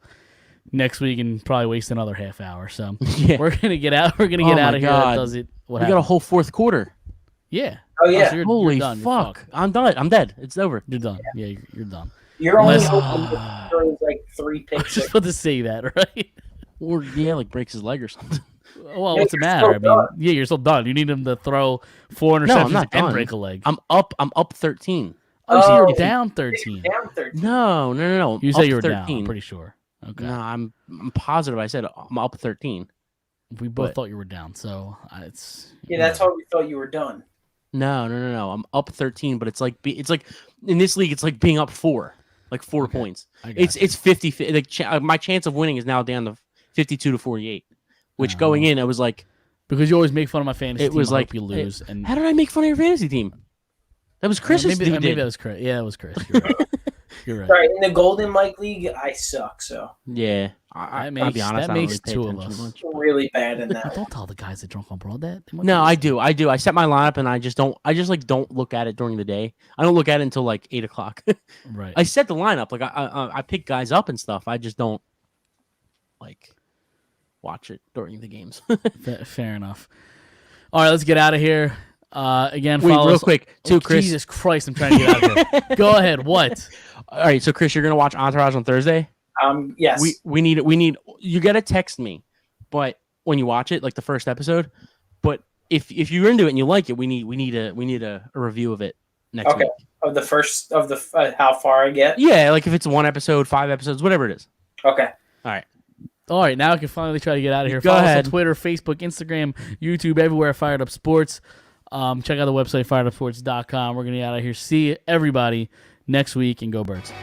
next week and probably waste another half hour. So Yeah. we're gonna get out. We're gonna get out of here. God. That does it. What We got a happened? whole 4th quarter. Yeah. Oh yeah, so you're Holy done. You're fuck! fucked. I'm done. I'm dead. It's over. You're done. Yeah, you're done. you're only Unless- hoping that throws like 3 I was picks. just about to say that, right? Or yeah, like breaks his leg or something. Well, Yeah, what's the you're matter? still I mean, done. yeah, you're still done. You need him to throw 4 interceptions No, I'm not and done. break a leg. I'm up 13. Oh, so Oh. you're down 13. Down 13. No. You up say you were 13. down. I'm pretty sure. Okay. No, I'm positive. I said I'm up 13. We both but- thought you were down, so it's Yeah, that's why we thought you were done. No. I'm up 13, but it's like in this league, it's like being up 4, like 4 Okay. points. I got It's you. 50. Like my chance of winning is now down to 52 to 48. Which Oh. going in, I was like, because you always make fun of my fantasy it team. was I hope like you lose. And how did I make fun of your fantasy team? That was Chris's. maybe that was Chris. Yeah, that was Chris. You're right. You're right. Right, in the Golden Mike League, I suck, so Yeah, That I'll makes- be honest. that I don't makes really pay 2 of attention us. much. I'm really bad in But that. don't tell the guys that drunk on broad that. They might No, be I listening. do. I set my lineup and I just like don't look at it during the day. I don't look at it until like 8 o'clock. Right. I set the lineup. Like I pick guys up and stuff. I just don't. like watch it during the games. Fair enough. All right, let's get out of here. Again, Wait, follow real us- quick, too, Chris. Jesus Christ, I'm trying to get out of here. Go ahead. What? All right, so Chris, you're gonna watch Entourage on Thursday. Yes. We need you gotta text me, but when you watch it, like the first episode, but if you're into it and you like it, we need a review of it next Okay. week. Of the first of the how far I get. Yeah, like if it's 1 episode, 5 episodes, whatever it is. Okay. All right, now I can finally try to get out of here. Go Follow ahead. us on Twitter, Facebook, Instagram, YouTube, everywhere. Fired Up Sports. Check out the website, firedupsports.com. We're going to get out of here. See everybody next week, and go Birds.